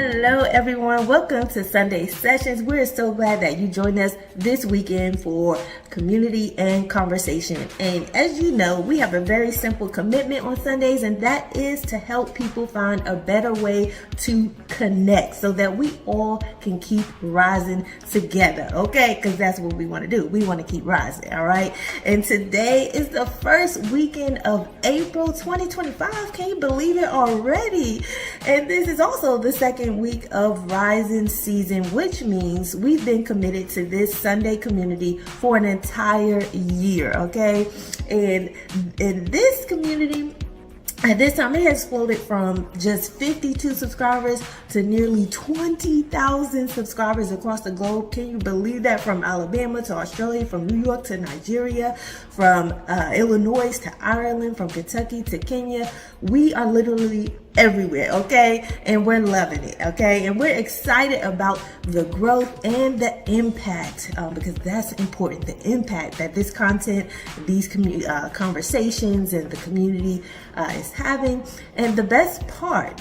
Hello everyone, welcome to Sunday Sessions. We're so glad that you joined us this weekend for community and conversation. And as you know, we have a very simple commitment on Sundays, and that is to help people find a better way to connect so that we all can keep rising together, okay? Because that's what we want to do. We want to keep rising, all right? And today is the first weekend of April 2025. Can you believe it already? And this is also the second week of Rising season, which means we've been committed to this Sunday community for an entire year, okay? And in this community, at this time, it has exploded from just 52 subscribers to nearly 20,000 subscribers across the globe. Can you believe that? From Alabama to Australia, from New York to Nigeria, from Illinois to Ireland, from Kentucky to Kenya. We are literally everywhere, okay? And we're loving it, okay? And we're excited about the growth and the impact, because that's important, the impact that this content, these conversations and the community is having. And the best part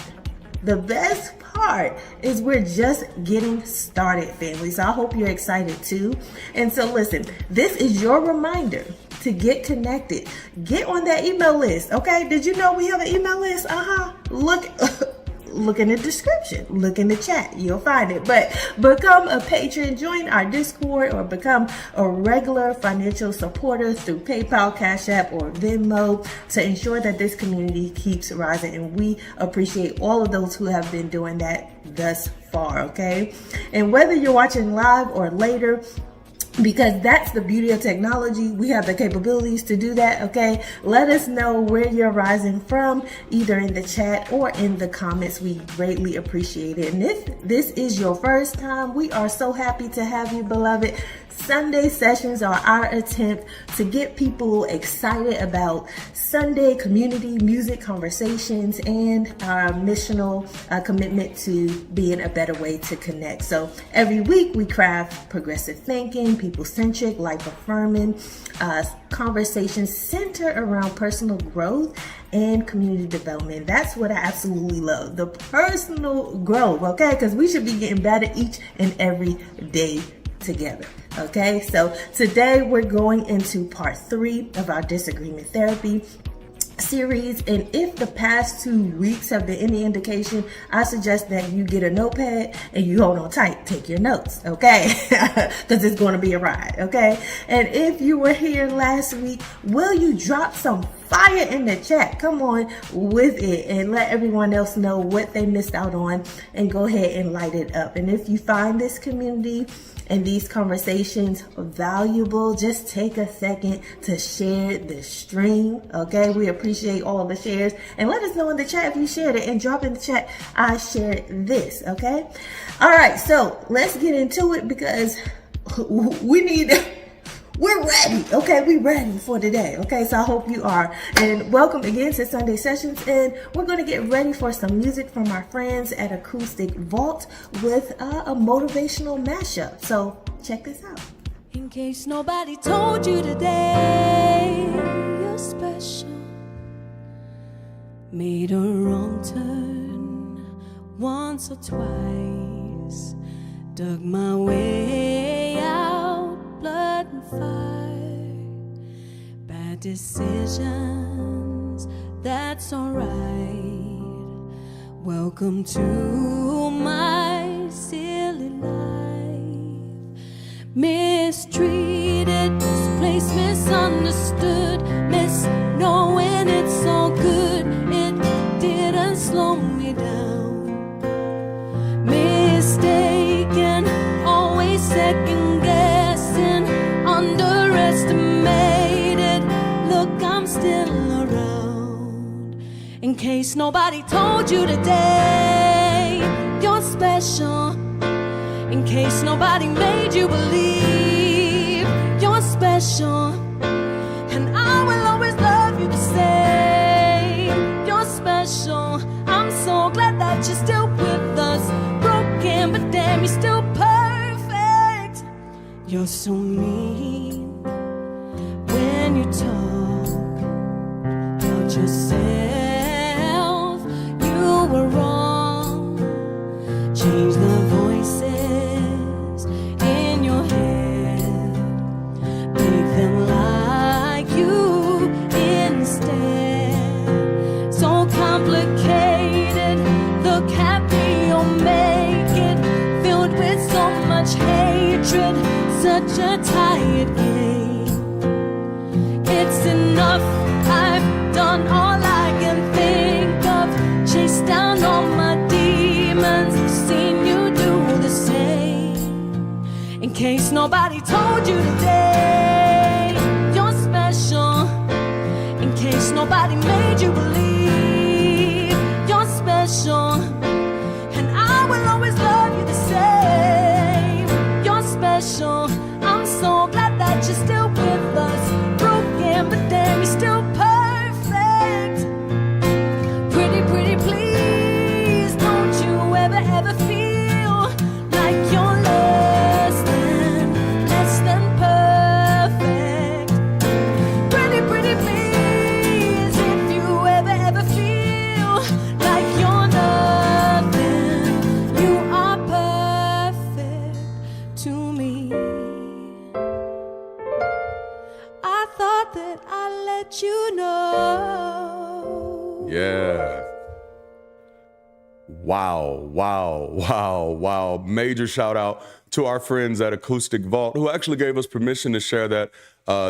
is we're just getting started, family. So I hope you're excited too. And so listen, this is your reminder to get connected. Get on that email list, okay? Did you know we have an email list? Look in the description, look in the chat, you'll find it. But become a patron, join our Discord, or become a regular financial supporter through PayPal, Cash App, or Venmo to ensure that this community keeps rising. And we appreciate all of those who have been doing that thus far, okay? And whether you're watching live or later, because that's the beauty of technology, we have the capabilities to do that, okay? Let us know where you're rising from, either in the chat or in the comments. We greatly appreciate it. And if this is your first time, we are so happy to have you, beloved. Sunday sessions are our attempt to get people excited about Sunday community music conversations and our missional commitment to being a better way to connect. So every week we craft progressive thinking, people-centric, life-affirming conversations centered around personal growth and community development. That's what I absolutely love, the personal growth, okay? Because we should be getting better each and every day together. Okay, so today we're going into part 3 of our disagreement therapy series. And if the past 2 weeks have been any indication, I suggest that you get a notepad and you hold on tight, take your notes, okay? Because it's going to be a ride, okay? And if you were here last week, will you drop some fire in the chat? Come on with it and let everyone else know what they missed out on, and go ahead and light it up. And if you find this community and these conversations valuable, just take a second to share the stream, okay? We appreciate all the shares, and let us know in the chat if you shared it, and drop in the chat, I shared this, okay? All right, so let's get into it, because we're ready, okay? We're ready for today, okay? So I hope you are. And welcome again to Sunday Sessions. And we're going to get ready for some music from our friends at Acoustic Vault with a motivational mashup. So check this out. In case nobody told you today, you're special. Made a wrong turn once or twice. Dug my way out, blood and fire. Bad decisions, that's alright. Welcome to my silly life. Mistreated, misplaced, misunderstood, knowing it's all good. It didn't slow me down. Mistaken, always second guessing, underestimated. Look, I'm still around. In case nobody told you today, you're special. In case nobody made you believe, you're special. And I will always love you the same. You're special. I'm so glad that you're still with us. Broken, but damn, you're still perfect. You're so mean when you talk about yourself. You were wrong. hatred, such a tired game. It's enough, I've done all I can think of. Chased down all my demons, seen you do the same. In case nobody told you today, you're special. In case nobody made you believe, you're special. And I will always love you the same. You're special. I'm so glad that you're still with us. Broken, but then you're still perfect. Pretty, pretty, please. Don't you ever, ever feel like you're less than perfect. Pretty, pretty, please. If you ever, ever feel like you're nothing, you are perfect to me. I thought that I let you know. Yeah. Wow. Major shout out to our friends at Acoustic Vault who actually gave us permission to share that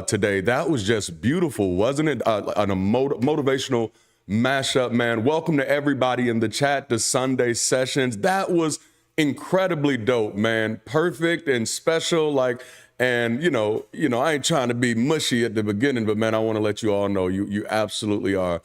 today. That was just beautiful, wasn't it? A motivational mashup, man. Welcome to everybody in the chat to Sunday Sessions. That was incredibly dope, man. Perfect and special, and you know, I ain't trying to be mushy at the beginning, but man, I want to let you all know you absolutely are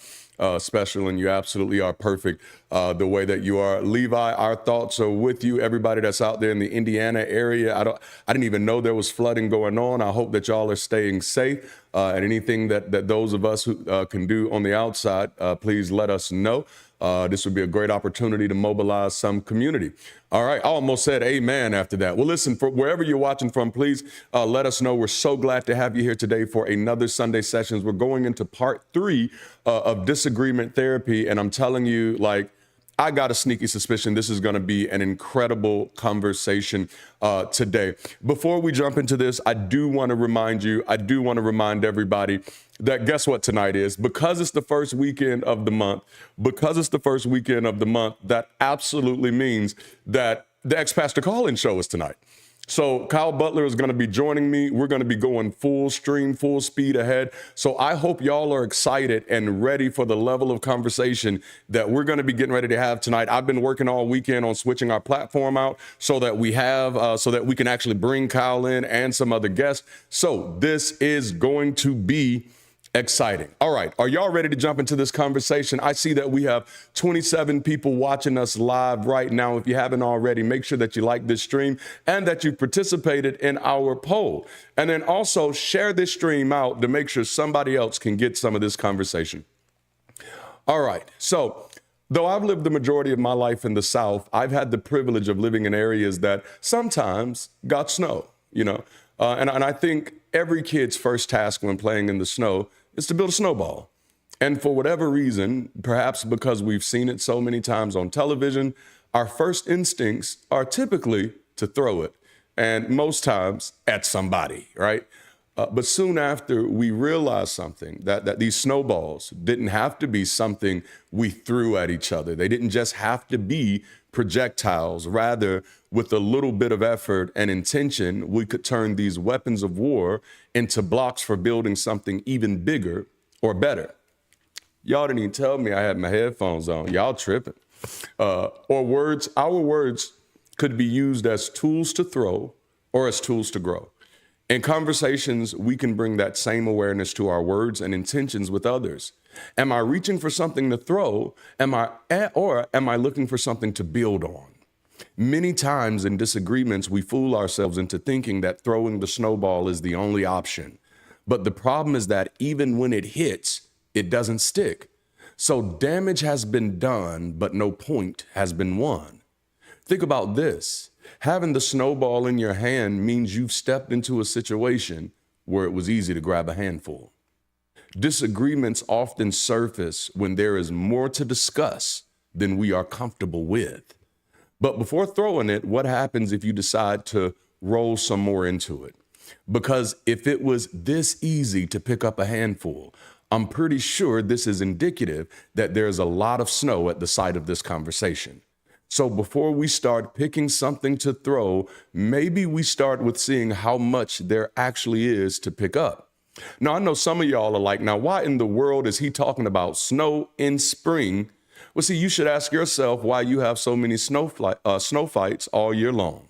special, and you absolutely are perfect the way that you are. Levi, our thoughts are with you. Everybody that's out there in the Indiana area, I didn't even know there was flooding going on. I hope that y'all are staying safe, and anything that those of us who can do on the outside, please let us know. This would be a great opportunity to mobilize some community. All right, I almost said amen after that. Well, listen, for wherever you're watching from, please let us know. We're so glad to have you here today for another Sunday Sessions. We're going into part 3 of disagreement therapy, and I'm telling you, I got a sneaky suspicion this is going to be an incredible conversation today. Before we jump into this, I do want to remind everybody that guess what tonight is? Because it's the first weekend of the month, that absolutely means that the Ex-Pastor Call-In show is tonight. So Kyle Butler is going to be joining me. We're going to be going full stream, full speed ahead. So I hope y'all are excited and ready for the level of conversation that we're going to be getting ready to have tonight. I've been working all weekend on switching our platform out so that we can actually bring Kyle in and some other guests. So this is going to be exciting. All right. Are y'all ready to jump into this conversation? I see that we have 27 people watching us live right now. If you haven't already, make sure that you like this stream and that you participated in our poll. And then also share this stream out to make sure somebody else can get some of this conversation. All right. So though I've lived the majority of my life in the South, I've had the privilege of living in areas that sometimes got snow, and I think every kid's first task when playing in the snow is to build a snowball. And for whatever reason, perhaps because we've seen it so many times on television, our first instincts are typically to throw it, and most times at somebody, right? But soon after, we realized something, that these snowballs didn't have to be something we threw at each other. They didn't just have to be projectiles. Rather, with a little bit of effort and intention, we could turn these weapons of war into blocks for building something even bigger or better. Y'all didn't even tell me I had my headphones on. Y'all tripping. Our words could be used as tools to throw or as tools to grow. In conversations, we can bring that same awareness to our words and intentions with others. Am I reaching for something to throw? Or am I looking for something to build on? Many times in disagreements, we fool ourselves into thinking that throwing the snowball is the only option. But the problem is that even when it hits, it doesn't stick. So damage has been done, but no point has been won. Think about this. Having the snowball in your hand means you've stepped into a situation where it was easy to grab a handful. Disagreements often surface when there is more to discuss than we are comfortable with. But before throwing it, what happens if you decide to roll some more into it? Because if it was this easy to pick up a handful, I'm pretty sure this is indicative that there's a lot of snow at the site of this conversation. So before we start picking something to throw, maybe we start with seeing how much there actually is to pick up. Now, I know some of y'all are like, now, why in the world is he talking about snow in spring? Well, see, you should ask yourself why you have so many snow fights all year long.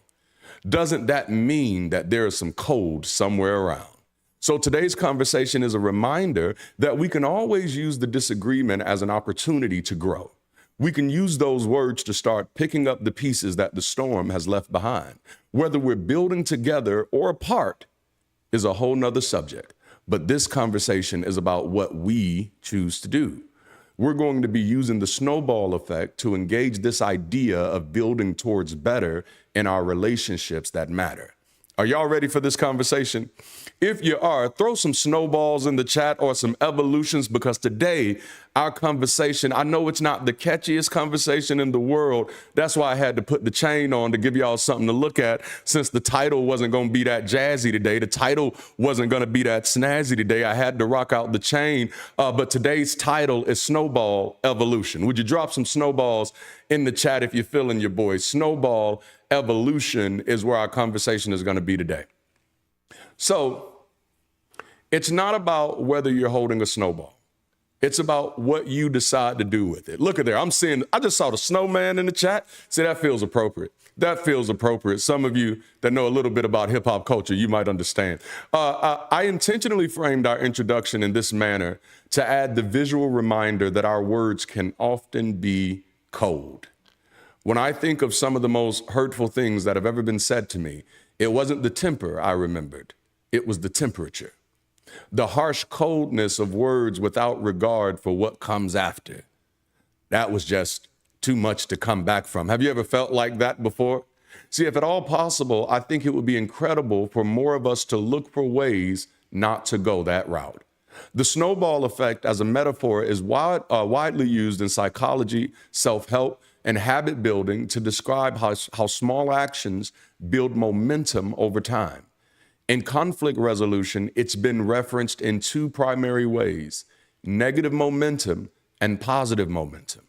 Doesn't that mean that there is some cold somewhere around? So today's conversation is a reminder that we can always use the disagreement as an opportunity to grow. We can use those words to start picking up the pieces that the storm has left behind. Whether we're building together or apart is a whole nother subject. But this conversation is about what we choose to do. We're going to be using the snowball effect to engage this idea of building towards better in our relationships that matter. Are y'all ready for this conversation? If you are, throw some snowballs in the chat or some evolutions, because today our conversation, I know it's not the catchiest conversation in the world. That's why I had to put the chain on to give y'all something to look at, since the title wasn't going to be that jazzy today. The title wasn't going to be that snazzy today. I had to rock out the chain. But today's title is Snowball Evolution. Would you drop some snowballs in the chat if you're feeling your boy? Snowball Evolution is where our conversation is going to be today. So it's not about whether you're holding a snowball. It's about what you decide to do with it. Look at there. I just saw the snowman in the chat. See, that feels appropriate. That feels appropriate. Some of you that know a little bit about hip hop culture, you might understand. I intentionally framed our introduction in this manner to add the visual reminder that our words can often be cold. When I think of some of the most hurtful things that have ever been said to me, it wasn't the temper I remembered. It was the temperature. The harsh coldness of words without regard for what comes after. That was just too much to come back from. Have you ever felt like that before? See, if at all possible, I think it would be incredible for more of us to look for ways not to go that route. The snowball effect as a metaphor is widely used in psychology, self-help, and habit building to describe how small actions build momentum over time. In conflict resolution, it's been referenced in two primary ways: negative momentum and positive momentum.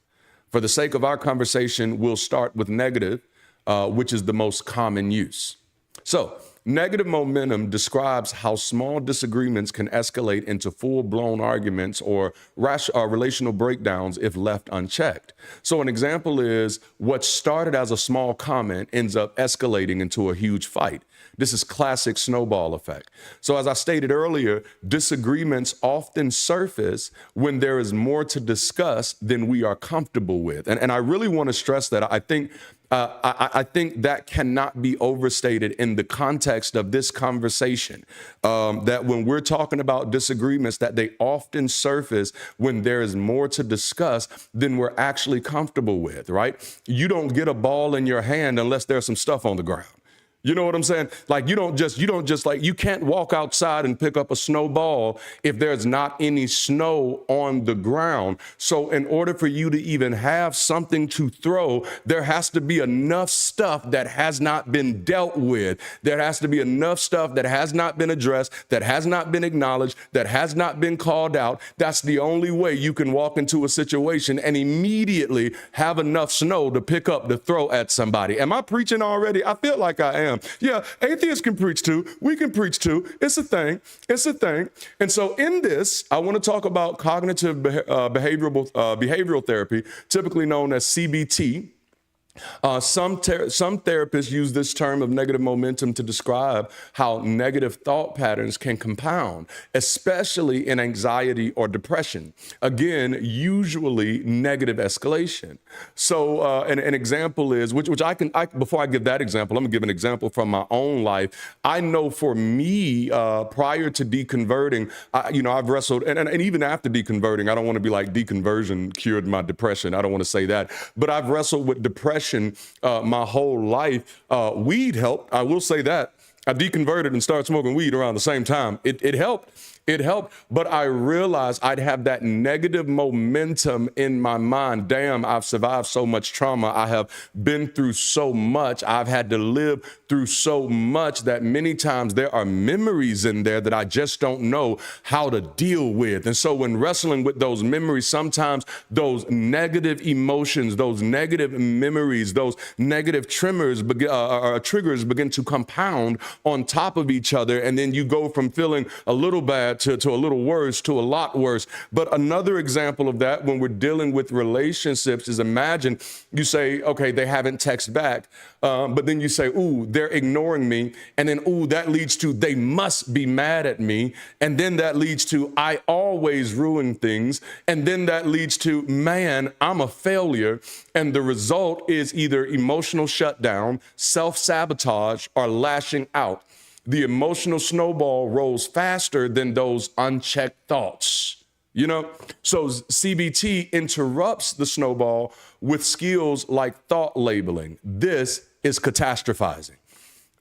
For the sake of our conversation, we'll start with negative, which is the most common use. So, negative momentum describes how small disagreements can escalate into full-blown arguments or relational breakdowns if left unchecked. So an example is what started as a small comment ends up escalating into a huge fight. This is classic snowball effect. So as I stated earlier, disagreements often surface when there is more to discuss than we are comfortable with. And I really want to stress that. I think that cannot be overstated in the context of this conversation, that when we're talking about disagreements, that they often surface when there is more to discuss than we're actually comfortable with, right? You don't get a ball in your hand unless there's some stuff on the ground. You know what I'm saying? Like you can't walk outside and pick up a snowball if there's not any snow on the ground. So in order for you to even have something to throw, there has to be enough stuff that has not been dealt with. There has to be enough stuff that has not been addressed, that has not been acknowledged, that has not been called out. That's the only way you can walk into a situation and immediately have enough snow to pick up to throw at somebody. Am I preaching already? I feel like I am. Yeah, atheists can preach too. We can preach too. It's a thing. It's a thing. And so in this, I want to talk about cognitive behavioral therapy, typically known as CBT. Some therapists use this term of negative momentum to describe how negative thought patterns can compound, especially in anxiety or depression. Again, usually negative escalation. So an example is, before I give that example, I'm gonna give an example from my own life. I know for me, prior to deconverting, I've wrestled, and even after deconverting, I don't want to be like deconversion cured my depression. I don't want to say that, but I've wrestled with depression my whole life. Weed helped. I will say that. I deconverted and started smoking weed around the same time. It helped. It helped, but I realized I'd have that negative momentum in my mind. Damn, I've survived so much trauma. I have been through so much. I've had to live through so much that many times there are memories in there that I just don't know how to deal with. And so when wrestling with those memories, sometimes those negative emotions, those negative memories, those negative triggers begin to compound on top of each other. And then you go from feeling a little bad to a little worse to a lot worse. But another example of that when we're dealing with relationships is, imagine you say, okay, they haven't texted back, but then you say, ooh, they're ignoring me. And then, ooh, that leads to they must be mad at me. And then that leads to I always ruin things. And then that leads to, man, I'm a failure. And the result is either emotional shutdown, self-sabotage, or lashing out. The emotional snowball rolls faster than those unchecked thoughts. You know, so CBT interrupts the snowball with skills like thought labeling. This is catastrophizing.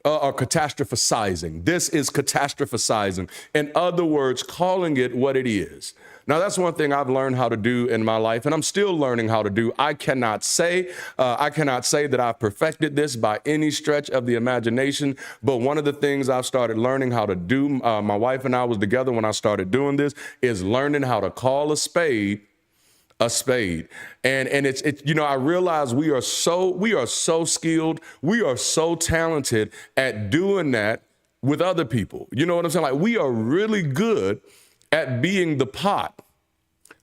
Or catastrophizing. This is catastrophizing. In other words, calling it what it is. Now, that's one thing I've learned how to do in my life, and I'm still learning how to do. I cannot say that I've perfected this by any stretch of the imagination, but one of the things I've started learning how to do, my wife and I was together when I started doing this, is learning how to call a spade a spade. And it's you know, I realize we are so skilled, we are so talented at doing that with other people. You know what I'm saying? Like, we are really good at being the pot,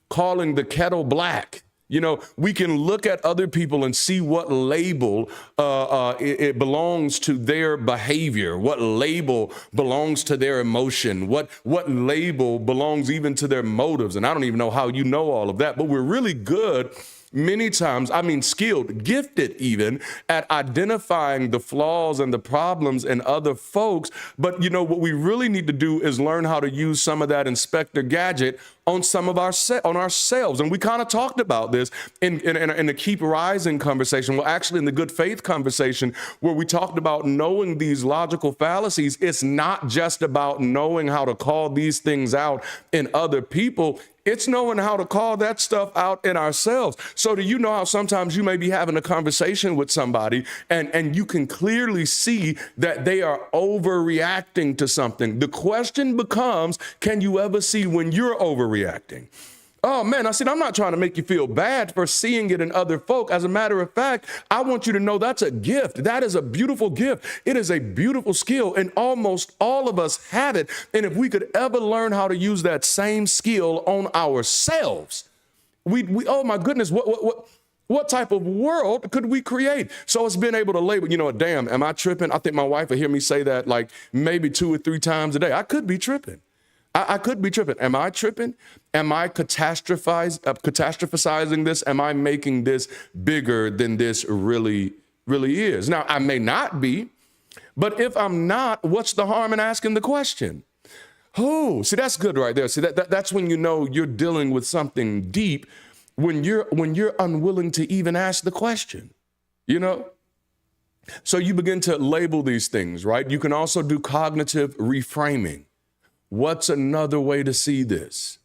calling the kettle black. You know, we can look at other people and see what label it belongs to their behavior, what label belongs to their emotion, what label belongs even to their motives. And I don't even know how you know all of that, but we're really good many times, I mean, skilled, gifted even, at identifying the flaws and the problems in other folks. But, you know, what we really need to do is learn how to use some of that Inspector Gadget on some of ourselves. And we kind of talked about this in the Keep Rising conversation. Well, actually, in the Good Faith conversation, where we talked about knowing these logical fallacies. It's not just about knowing how to call these things out in other people. It's knowing how to call that stuff out in ourselves. So do you know how sometimes you may be having a conversation with somebody and you can clearly see that they are overreacting to something? The question becomes, can you ever see when you're overreacting? Oh, man, I said, I'm not trying to make you feel bad for seeing it in other folk. As a matter of fact, I want you to know that's a gift. That is a beautiful gift. It is a beautiful skill, and almost all of us have it. And if we could ever learn how to use that same skill on ourselves, we oh, my goodness, what type of world could we create? So it's being able to label, you know, damn, am I tripping? I think my wife will hear me say that like maybe 2 or 3 times a day. I could be tripping. I could be tripping. Am I tripping? Am I catastrophizing this? Am I making this bigger than this really is? Now, I may not be, but if I'm not, what's the harm in asking the question? Oh, see, that's good right there. See, that's when you know you're dealing with something deep, when you're unwilling to even ask the question, you know? So you begin to label these things, right? You can also do cognitive reframing. What's another way to see this?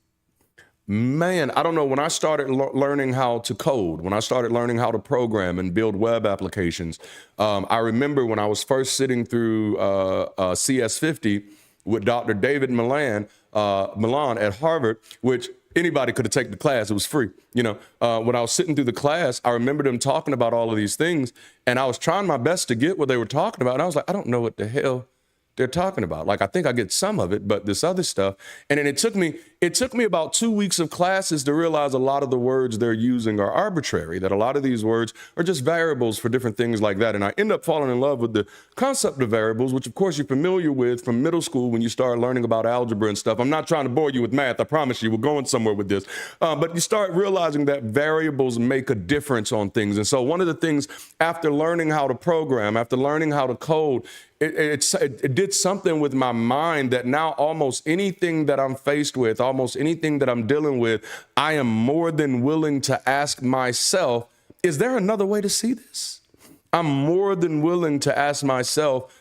Man, I don't know. When I started learning how to code, when I started learning how to program and build web applications, I remember when I was first sitting through CS50 with Dr. David Milan at Harvard, which anybody could have taken the class. It was free. You know, when I was sitting through the class, I remember them talking about all of these things, and I was trying my best to get what they were talking about. And I was like, I don't know what the hell they're talking about. Like, I think I get some of it, but this other stuff. And then it took me about 2 weeks of classes to realize a lot of the words they're using are arbitrary, that a lot of these words are just variables for different things like that. And I end up falling in love with the concept of variables, which of course you're familiar with from middle school when you start learning about algebra and stuff. I'm not trying to bore you with math. I promise you, we're going somewhere with this. But you start realizing that variables make a difference on things. And so one of the things after learning how to program, after learning how to code, it did something with my mind that now almost anything that I'm faced with, almost anything that I'm dealing with, I am more than willing to ask myself, is there another way to see this? I'm more than willing to ask myself,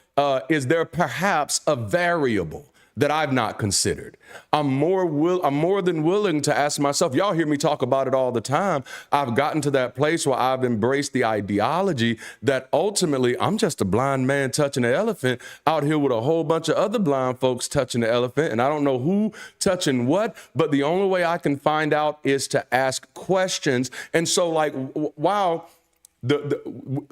is there perhaps a variable that I've not considered. I'm more than willing to ask myself, y'all hear me talk about it all the time. I've gotten to that place where I've embraced the ideology that ultimately I'm just a blind man touching an elephant out here with a whole bunch of other blind folks touching the elephant. And I don't know who touching what, but the only way I can find out is to ask questions. And so like, wow.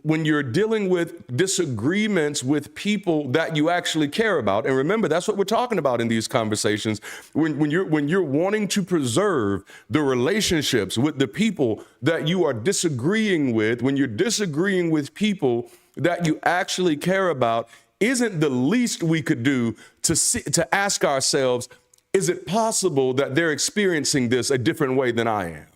When you're dealing with disagreements with people that you actually care about, and remember, that's what we're talking about in these conversations. When you're wanting to preserve the relationships with the people that you are disagreeing with, when you're disagreeing with people that you actually care about, isn't the least we could do to ask ourselves, is it possible that they're experiencing this a different way than I am?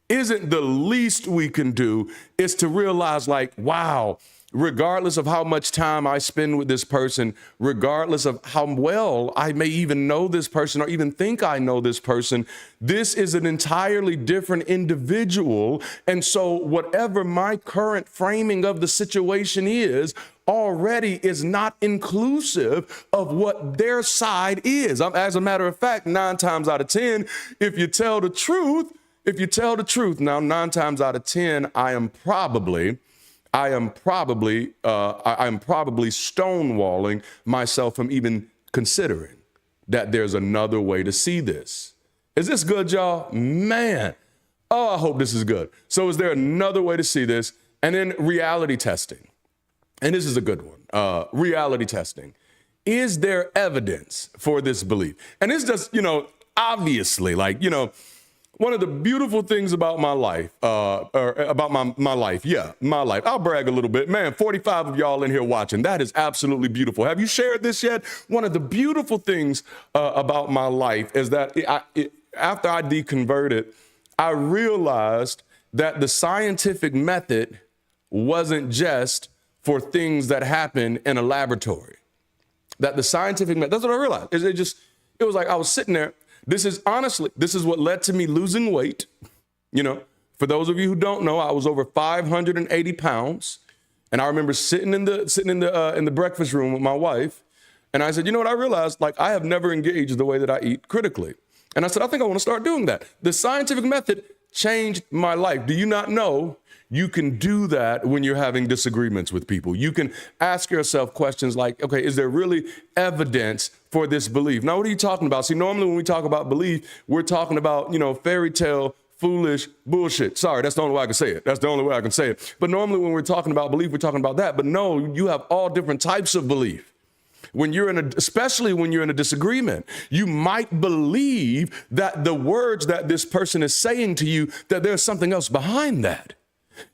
Isn't the least we can do is to realize like, wow, regardless of how much time I spend with this person, regardless of how well I may even know this person or even think I know this person, this is an entirely different individual. And so whatever my current framing of the situation is already is not inclusive of what their side is. As a matter of fact, 9 times out of 10, if you tell the truth, now 9 times out of 10, I am probably stonewalling myself from even considering that there's another way to see this. Is this good, y'all? Man, oh, I hope this is good. So is there another way to see this? And then reality testing. And this is a good one. Reality testing. Is there evidence for this belief? And it's just, obviously, like, one of the beautiful things about my life, my life. I'll brag a little bit. Man, 45 of y'all in here watching. That is absolutely beautiful. Have you shared this yet? One of the beautiful things about my life is that after I deconverted, I realized that the scientific method wasn't just for things that happen in a laboratory. That the scientific method, that's what I realized. It was like I was sitting there. This is what led to me losing weight. For those of you who don't know, I was over 580 pounds. And I remember sitting in the breakfast room with my wife. And I said, you know what? I realized, like, I have never engaged the way that I eat critically. And I said, I think I want to start doing that. The scientific method changed my life. Do you not know you can do that when you're having disagreements with people? You can ask yourself questions like, okay, is there really evidence for this belief? Now, what are you talking about? See, normally when we talk about belief, we're talking about, fairy tale, foolish bullshit. Sorry, that's the only way I can say it. That's the only way I can say it. But normally when we're talking about belief, we're talking about that. But no, you have all different types of belief. Especially when you're in a disagreement, you might believe that the words that this person is saying to you, that there's something else behind that.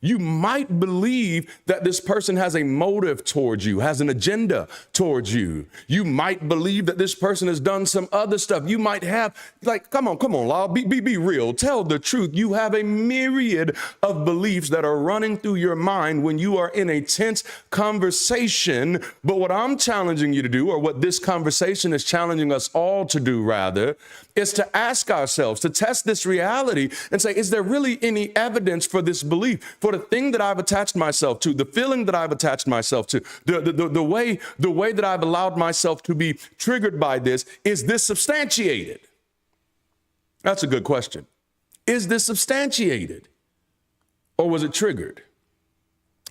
You might believe that this person has a motive towards you, has an agenda towards you. You might believe that this person has done some other stuff. You might have, like, come on, Lyle, be real. Tell the truth. You have a myriad of beliefs that are running through your mind when you are in a tense conversation. But what I'm challenging you to do, or what this conversation is challenging us all to do, rather, is to ask ourselves, to test this reality and say, is there really any evidence for this belief? For the thing that I've attached myself to, the feeling that I've attached myself to, the way that I've allowed myself to be triggered by this, is this substantiated? That's a good question. Is this substantiated? Or was it triggered?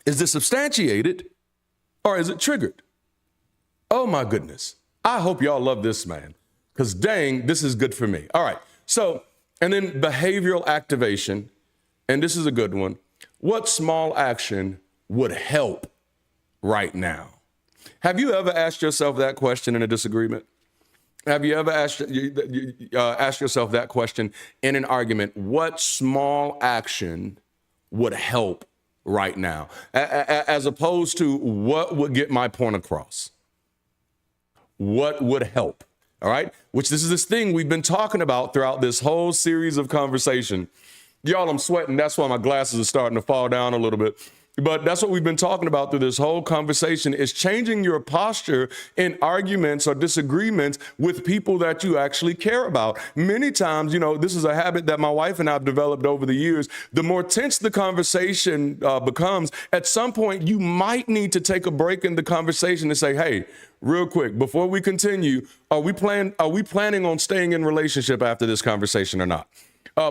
Is this substantiated or is it triggered? Oh my goodness. I hope y'all love this, man, because dang, this is good for me. All right. So, and then behavioral activation, and this is a good one. What small action would help right now? Have you ever asked yourself that question in a disagreement? Have you ever asked yourself that question in an argument? What small action would help right now? As opposed to what would get my point across? What would help? All right? Which this is this thing we've been talking about throughout this whole series of conversation. Y'all, I'm sweating. That's why my glasses are starting to fall down a little bit. But that's what we've been talking about through this whole conversation, is changing your posture in arguments or disagreements with people that you actually care about. Many times, this is a habit that my wife and I have developed over the years. The more tense the conversation becomes, at some point you might need to take a break in the conversation and say, hey, real quick, before we continue, are we planning on staying in relationship after this conversation or not?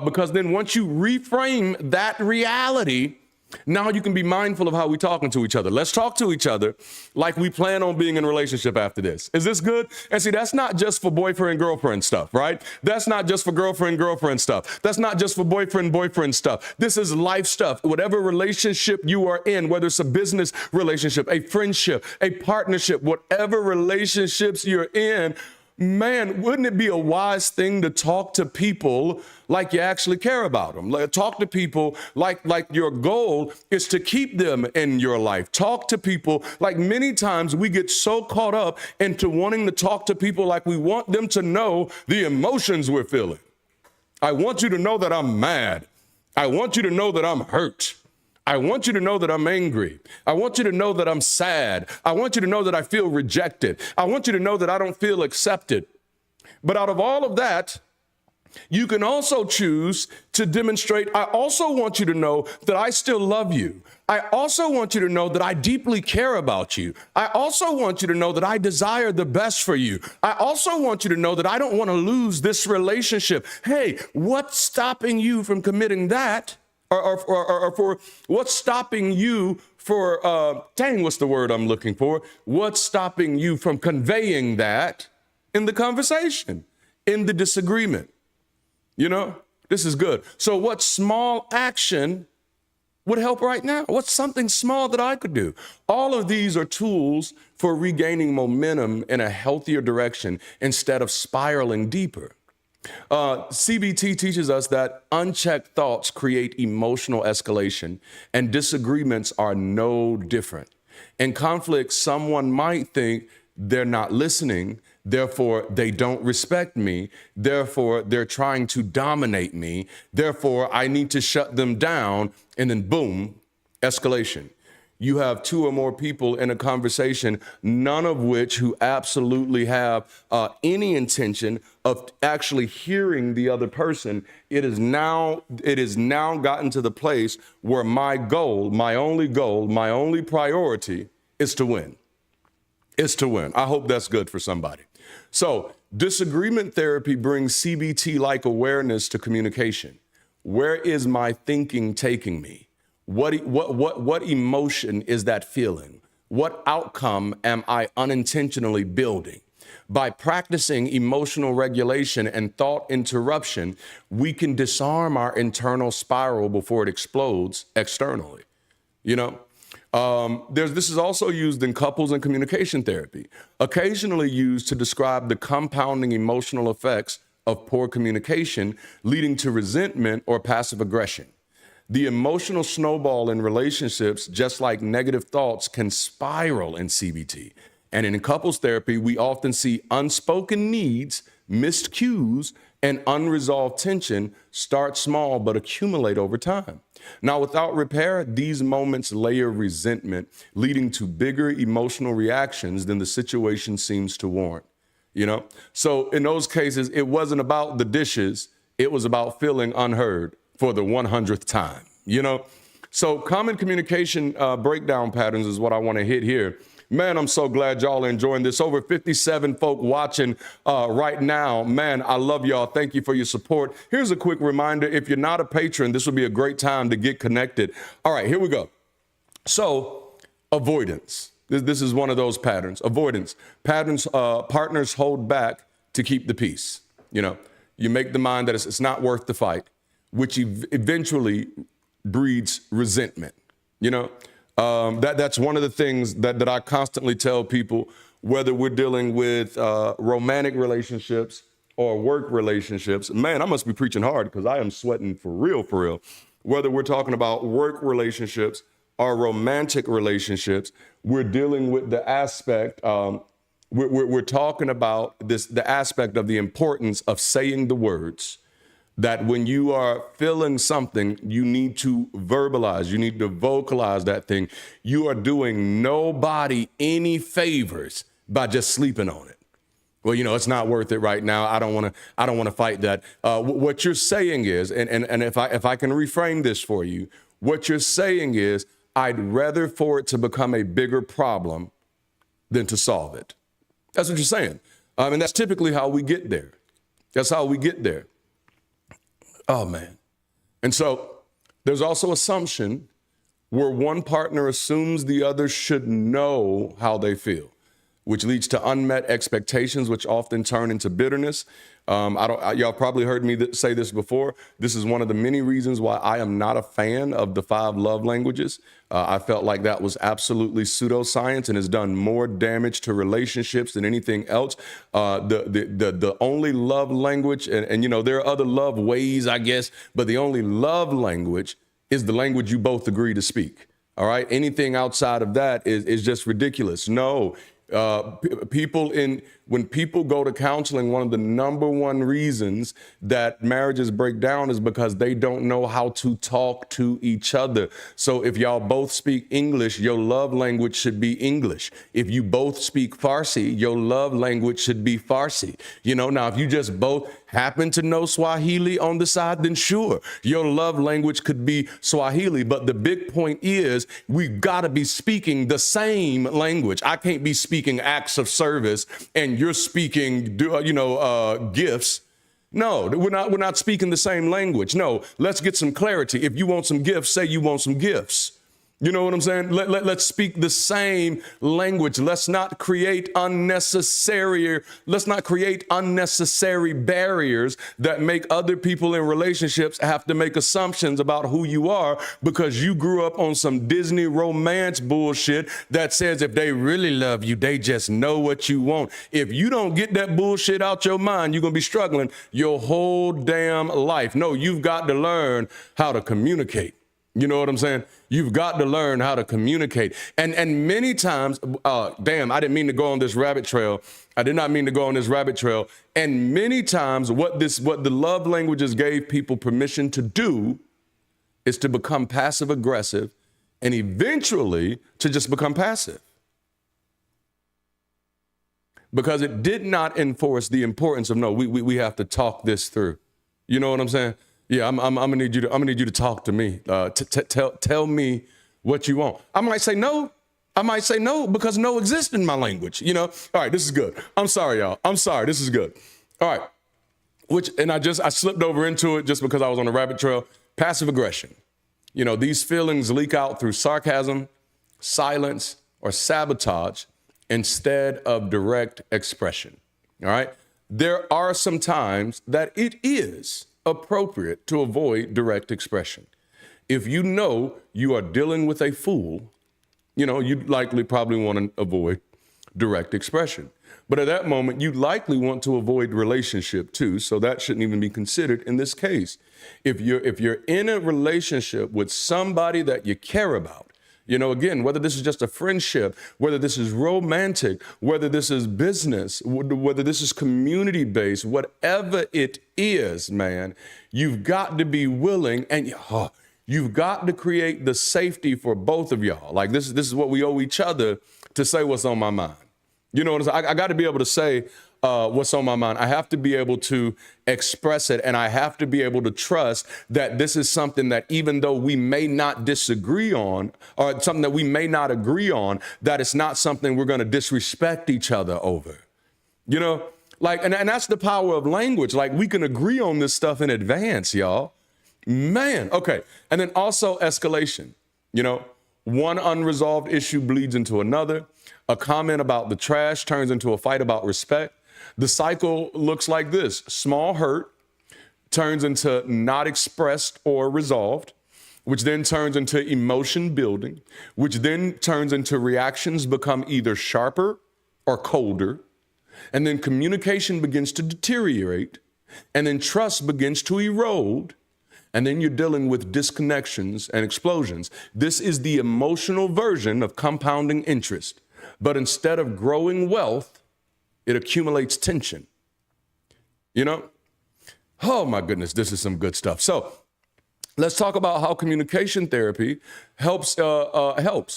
Because then once you reframe that reality, now you can be mindful of how we're talking to each other. Let's talk to each other like we plan on being in a relationship after this. Is this good? And see, that's not just for boyfriend-girlfriend stuff, right? That's not just for girlfriend-girlfriend stuff. That's not just for boyfriend-boyfriend stuff. This is life stuff. Whatever relationship you are in, whether it's a business relationship, a friendship, a partnership, whatever relationships you're in, man, wouldn't it be a wise thing to talk to people like you actually care about them? Talk to people like your goal is to keep them in your life. Talk to people like many times we get so caught up into wanting to talk to people like we want them to know the emotions we're feeling. I want you to know that I'm mad. I want you to know that I'm hurt. I want you to know that I'm angry. I want you to know that I'm sad. I want you to know that I feel rejected. I want you to know that I don't feel accepted. But out of all of that, you can also choose to demonstrate, I also want you to know that I still love you. I also want you to know that I deeply care about you. I also want you to know that I desire the best for you. I also want you to know that I don't want to lose this relationship. Hey, what's stopping you from committing that? Or for what's stopping you for, what's the word I'm looking for? What's stopping you from conveying that in the conversation, in the disagreement? This is good. So what small action would help right now? What's something small that I could do? All of these are tools for regaining momentum in a healthier direction instead of spiraling deeper. CBT teaches us that unchecked thoughts create emotional escalation, and disagreements are no different. In conflict, someone might think they're not listening, therefore they don't respect me, therefore they're trying to dominate me, therefore I need to shut them down, and then boom, escalation. You have two or more people in a conversation, none of which who absolutely have any intention of actually hearing the other person. It is now gotten to the place where my goal, my only priority is to win. Is to win. I hope that's good for somebody. So disagreement therapy brings CBT-like awareness to communication. Where is my thinking taking me? What emotion is that feeling? What outcome am I unintentionally building? By practicing emotional regulation and thought interruption, we can disarm our internal spiral before it explodes externally. This is also used in couples and communication therapy, occasionally used to describe the compounding emotional effects of poor communication, leading to resentment or passive aggression. The emotional snowball in relationships, just like negative thoughts, can spiral in CBT. And in couples therapy, we often see unspoken needs, missed cues, and unresolved tension start small but accumulate over time. Now, without repair, these moments layer resentment, leading to bigger emotional reactions than the situation seems to warrant. So in those cases, it wasn't about the dishes. It was about feeling unheard for the 100th time, So common communication breakdown patterns is what I want to hit here. Man, I'm so glad y'all are enjoying this. Over 57 folk watching right now. Man, I love y'all. Thank you for your support. Here's a quick reminder. If you're not a patron, this would be a great time to get connected. All right, here we go. So avoidance. This is one of those patterns. Avoidance. Partners hold back to keep the peace. You make the mind that it's not worth the fight, which eventually breeds resentment. That's one of the things that I constantly tell people, whether we're dealing with romantic relationships or work relationships. Man, I must be preaching hard because I am sweating for real. Whether we're talking about work relationships or romantic relationships, we're dealing with the aspect, we're talking about the aspect of the importance of saying the words, that when you are feeling something, you need to verbalize, you need to vocalize that thing. You are doing nobody any favors by just sleeping on it. Well, it's not worth it right now. I don't want to fight that. What you're saying is, and if I can reframe this for you, what you're saying is, I'd rather for it to become a bigger problem than to solve it. That's what you're saying. And that's typically how we get there. That's how we get there. Oh, man. And so there's also assumption where one partner assumes the other should know how they feel, which leads to unmet expectations, which often turn into bitterness. Y'all probably heard me say this before. This is one of the many reasons why I am not a fan of the 5 love languages. I felt like that was absolutely pseudoscience and has done more damage to relationships than anything else. The only love language, and there are other love ways, I guess, but the only love language is the language you both agree to speak. All right. Anything outside of that is just ridiculous. No. When people go to counseling, one of the number one reasons that marriages break down is because they don't know how to talk to each other. So if y'all both speak English, your love language should be English. If you both speak Farsi, your love language should be Farsi. Now if you just both happen to know Swahili on the side, then sure, your love language could be Swahili. But the big point is we've got to be speaking the same language. I can't be speaking acts of service and you're speaking, gifts. No, we're not speaking the same language. No, let's get some clarity. If you want some gifts, say you want some gifts. You know what I'm saying? Let's speak the same language. Let's not create unnecessary barriers that make other people in relationships have to make assumptions about who you are because you grew up on some Disney romance bullshit that says if they really love you, they just know what you want. If you don't get that bullshit out your mind, you're going to be struggling your whole damn life. No, you've got to learn how to communicate. You know what I'm saying? You've got to learn how to communicate. And many times, I didn't mean to go on this rabbit trail. I did not mean to go on this rabbit trail. And many times what the love languages gave people permission to do is to become passive aggressive and eventually to just become passive. Because it did not enforce the importance of, no, we have to talk this through. You know what I'm saying? Yeah, I'm gonna need you to talk to me. Tell me what you want. I might say no because no exists in my language. All right, this is good. I'm sorry, y'all. I'm sorry. This is good. All right. I slipped over into it just because I was on a rabbit trail. Passive aggression. These feelings leak out through sarcasm, silence, or sabotage instead of direct expression. All right. There are some times that it is appropriate to avoid direct expression. If you know you are dealing with a fool, you'd likely probably want to avoid direct expression. But at that moment, you'd likely want to avoid relationship too, so that shouldn't even be considered in this case. If you're in a relationship with somebody that you care about, again, whether this is just a friendship, whether this is romantic, whether this is business, whether this is community-based, whatever it is, man, you've got to be willing and you've got to create the safety for both of y'all. Like this is what we owe each other to say what's on my mind. You know what I'm saying? I got to be able to say what's on my mind. I have to be able to express it, and I have to be able to trust that this is something that even though we may not disagree on, or something that we may not agree on, that it's not something we're going to disrespect each other over. And that's the power of language. Like we can agree on this stuff in advance, y'all. Man, okay. And then also escalation. One unresolved issue bleeds into another. A comment about the trash turns into a fight about respect. The cycle looks like this. Small hurt turns into not expressed or resolved, which then turns into emotion building, which then turns into reactions become either sharper or colder. And then communication begins to deteriorate. And then trust begins to erode. And then you're dealing with disconnections and explosions. This is the emotional version of compounding interest. But instead of growing wealth, it accumulates tension. Oh my goodness, this is some good stuff. So let's talk about how communication therapy helps,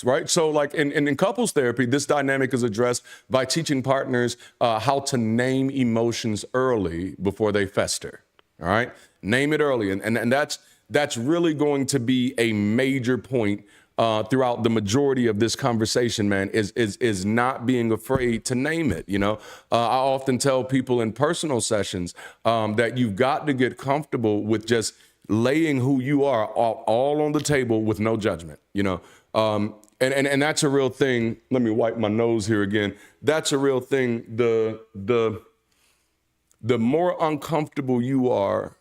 right? So like in couples therapy, this dynamic is addressed by teaching partners how to name emotions early before they fester, all right? Name it early. And that's really going to be a major point throughout the majority of this conversation, man, is not being afraid to name it. You know, I often tell people in personal sessions that you've got to get comfortable with just laying who you are all on the table with no judgment, you know. And that's a real thing. Let me wipe my nose here again. That's a real thing. The more uncomfortable you are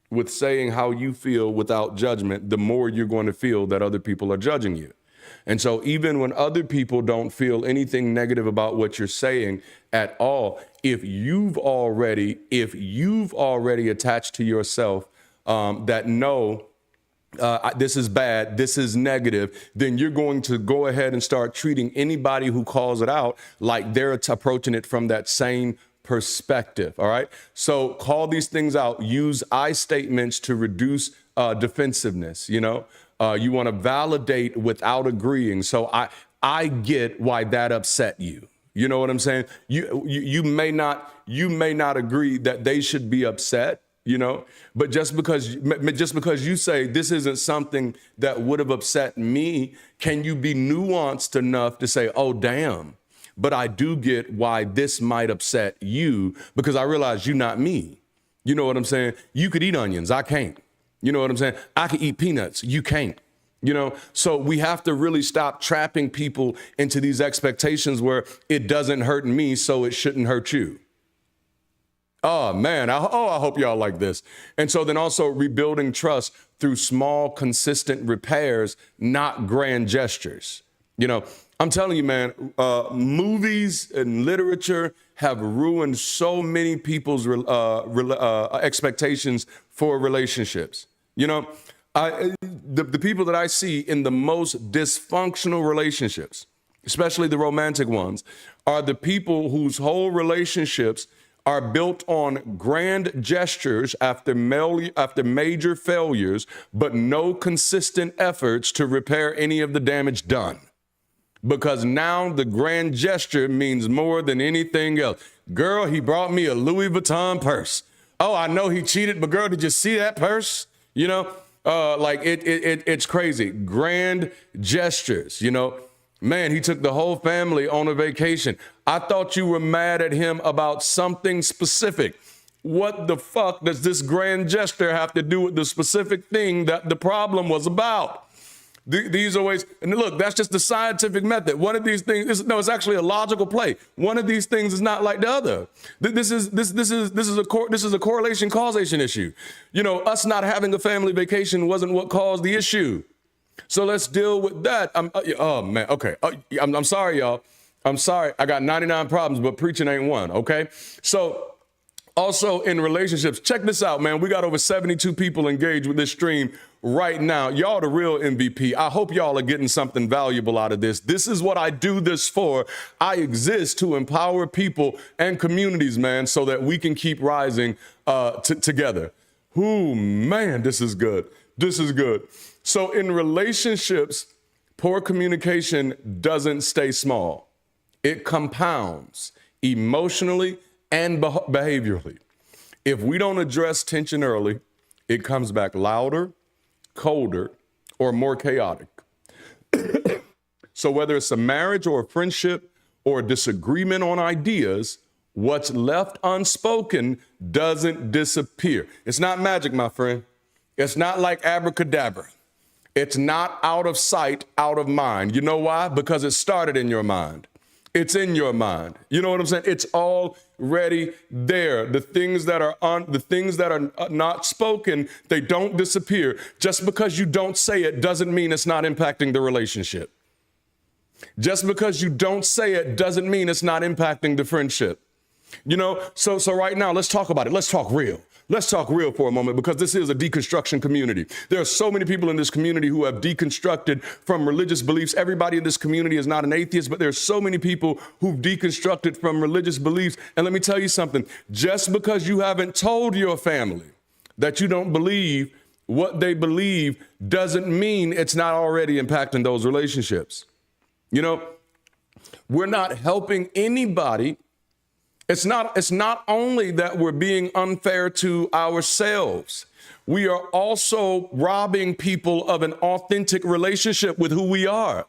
with saying how you feel without judgment, the more you're going to feel that other people are judging you. And so even when other people don't feel anything negative about what you're saying at all, if you've already attached to yourself that no, this is bad, this is negative, then you're going to go ahead and start treating anybody who calls it out like they're approaching it from that same perspective. All right. So call these things out. Use I statements to reduce defensiveness. You know, you want to validate without agreeing. So I get why that upset you. You know what I'm saying? You may not agree that they should be upset, you know, but just because you say this isn't something that would have upset me, can you be nuanced enough to say, oh, damn, but I do get why this might upset you because I realize you're not me. You know what I'm saying? You could eat onions. I can't. You know what I'm saying? I could eat peanuts. You can't. You know, so we have to really stop trapping people into these expectations where it doesn't hurt me, so it shouldn't hurt you. Oh, man. I hope y'all like this. And so then also rebuilding trust through small, consistent repairs, not grand gestures. You know, I'm telling you, man, movies and literature have ruined so many people's expectations for relationships. You know, the people that I see in the most dysfunctional relationships, especially the romantic ones, are the people whose whole relationships are built on grand gestures after major failures, but no consistent efforts to repair any of the damage done. Because now the grand gesture means more than anything else. Girl, he brought me a Louis Vuitton purse. Oh, I know he cheated, but girl, did you see that purse? You know, it's crazy. Grand gestures, you know. Man, he took the whole family on a vacation. I thought you were mad at him about something specific. What the fuck does this grand gesture have to do with the specific thing that the problem was about? These are ways, and look, that's just the scientific method. One of these things, it's actually a logical play. One of these things is not like the other. This is a correlation causation issue. You know, us not having a family vacation wasn't what caused the issue. So let's deal with that. Oh man, okay. I'm sorry, y'all. I'm sorry. I got 99 problems, but preaching ain't one. Okay. So also in relationships, check this out, man. We got over 72 people engaged with this stream right now. Y'all the real MVP. I hope y'all are getting something valuable out of this. This is what I do this for. I exist to empower people and communities, man, so that we can keep rising together. Ooh, man, this is good. This is good. So in relationships, poor communication doesn't stay small. It compounds emotionally and behaviorally. If we don't address tension early, it comes back louder, colder, or more chaotic. So whether it's a marriage or a friendship or a disagreement on ideas, what's left unspoken doesn't disappear. It's not magic, my friend. It's not like abracadabra. It's not out of sight, out of mind. You know why? Because it started in your mind. It's in your mind. You know what I'm saying? It's already there. The things that are not spoken, they don't disappear. Just because you don't say it doesn't mean it's not impacting the relationship. Just because you don't say it doesn't mean it's not impacting the friendship. You know, so right now, let's talk about it. Let's talk real. Let's talk real for a moment, because this is a deconstruction community. There are so many people in this community who have deconstructed from religious beliefs. Everybody in this community is not an atheist, but there's so many people who've deconstructed from religious beliefs. And let me tell you something, just because you haven't told your family that you don't believe what they believe doesn't mean it's not already impacting those relationships. You know, we're not helping anybody. It's not only that we're being unfair to ourselves, we are also robbing people of an authentic relationship with who we are.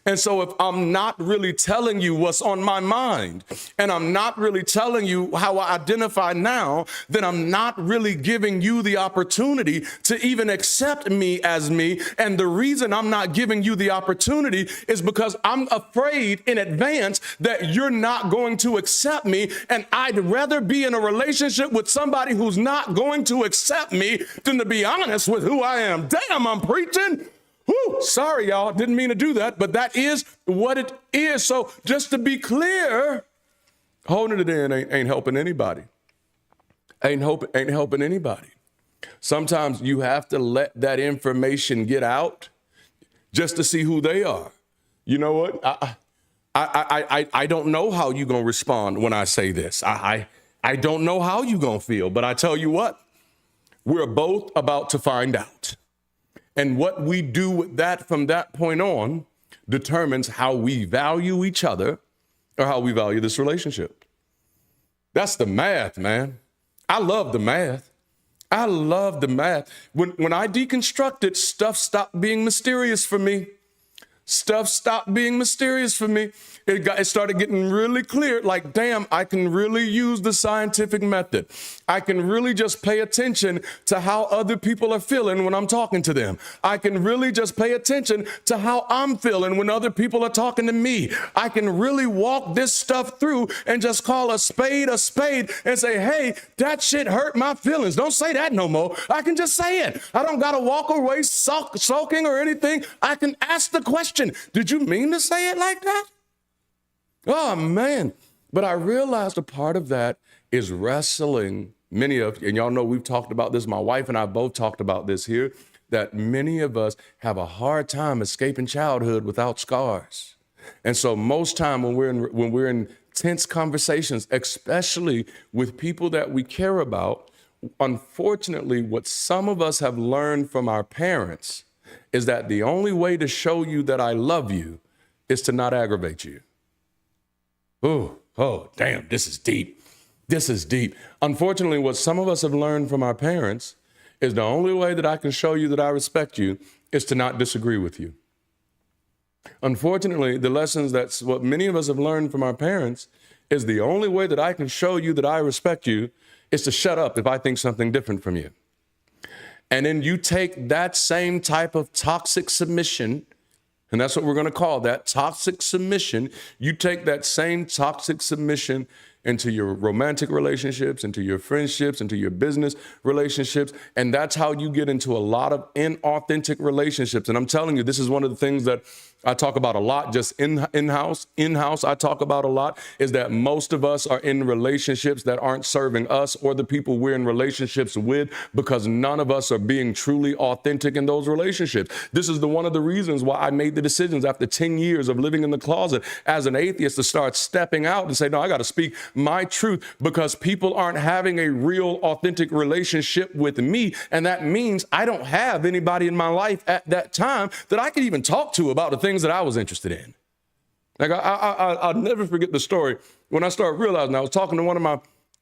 And so if I'm not really telling you what's on my mind, and I'm not really telling you how I identify now, then I'm not really giving you the opportunity to even accept me as me. And the reason I'm not giving you the opportunity is because I'm afraid in advance that you're not going to accept me. And I'd rather be in a relationship with somebody who's not going to accept me than to be honest with who I am. Damn, I'm preaching. Whew, sorry, y'all. Didn't mean to do that, but that is what it is. So just to be clear, holding it in ain't helping anybody. Ain't helping anybody. Sometimes you have to let that information get out just to see who they are. You know what? I don't know how you're going to respond when I say this. I don't know how you're going to feel, but I tell you what, we're both about to find out. And what we do with that from that point on determines how we value each other or how we value this relationship. That's the math, man. I love the math. I love the math. When I deconstructed, stuff stopped being mysterious for me. Stuff stopped being mysterious for me. It started getting really clear, like, damn, I can really use the scientific method. I can really just pay attention to how other people are feeling when I'm talking to them. I can really just pay attention to how I'm feeling when other people are talking to me. I can really walk this stuff through and just call a spade and say, hey, that shit hurt my feelings. Don't say that no more. I can just say it. I don't got to walk away sulking or anything. I can ask the question, did you mean to say it like that? Oh, man. But I realized a part of that is wrestling. And y'all know we've talked about this. My wife and I both talked about this here, that many of us have a hard time escaping childhood without scars. And so most time when we're in tense conversations, especially with people that we care about, unfortunately, what some of us have learned from our parents is that the only way to show you that I love you is to not aggravate you. Oh, damn, this is deep. This is deep. Unfortunately, what some of us have learned from our parents is the only way that I can show you that I respect you is to not disagree with you. Unfortunately, the lessons that's what many of us have learned from our parents is the only way that I can show you that I respect you is to shut up if I think something different from you. And then you take that same type of toxic submission, and that's what we're going to call that, toxic submission. You take that same toxic submission into your romantic relationships, into your friendships, into your business relationships. And that's how you get into a lot of inauthentic relationships. And I'm telling you, this is one of the things that I talk about a lot, just in-house I talk about a lot, is that most of us are in relationships that aren't serving us or the people we're in relationships with because none of us are being truly authentic in those relationships. This is one of the reasons why I made the decisions after 10 years of living in the closet as an atheist to start stepping out and say, no, I got to speak my truth because people aren't having a real authentic relationship with me. And that means I don't have anybody in my life at that time that I could even talk to about the things that I was interested in. Like I'll never forget the story when I started realizing I was talking to one of my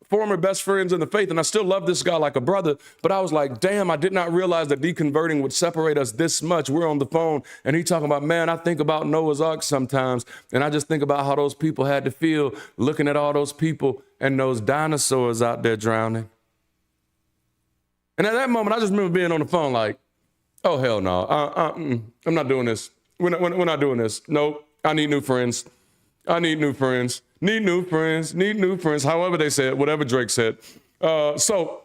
former best friends in the faith, and I still love this guy like a brother, but I was like, damn, I did not realize that deconverting would separate us this much. We're on the phone, and he talking about, man, I think about Noah's Ark sometimes, and I just think about how those people had to feel looking at all those people and those dinosaurs out there drowning. And at that moment, I just remember being on the phone like, oh, hell no, I'm not doing this. We're not doing this. Nope. I need new friends. I need new friends. Need new friends. Need new friends. However they said, whatever Drake said. So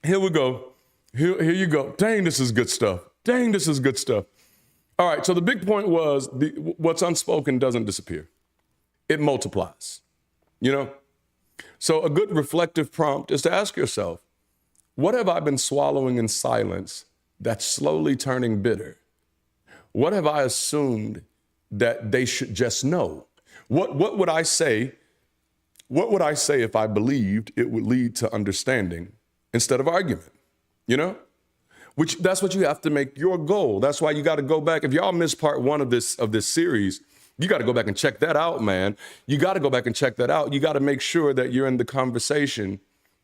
here we go. Here you go. Dang, this is good stuff. Dang, this is good stuff. All right. So the big point was what's unspoken doesn't disappear. It multiplies. You know? So a good reflective prompt is to ask yourself, what have I been swallowing in silence that's slowly turning bitter? What have I assumed that they should just know? What would I say? What would I say if I believed it would lead to understanding instead of argument? you know? Which that's what you have to make your goal. That's why you got to go back. If y'all missed part 1 of this series, you got to go back and check that out, man. You got to go back and check that out. You got to make sure that you're in the conversation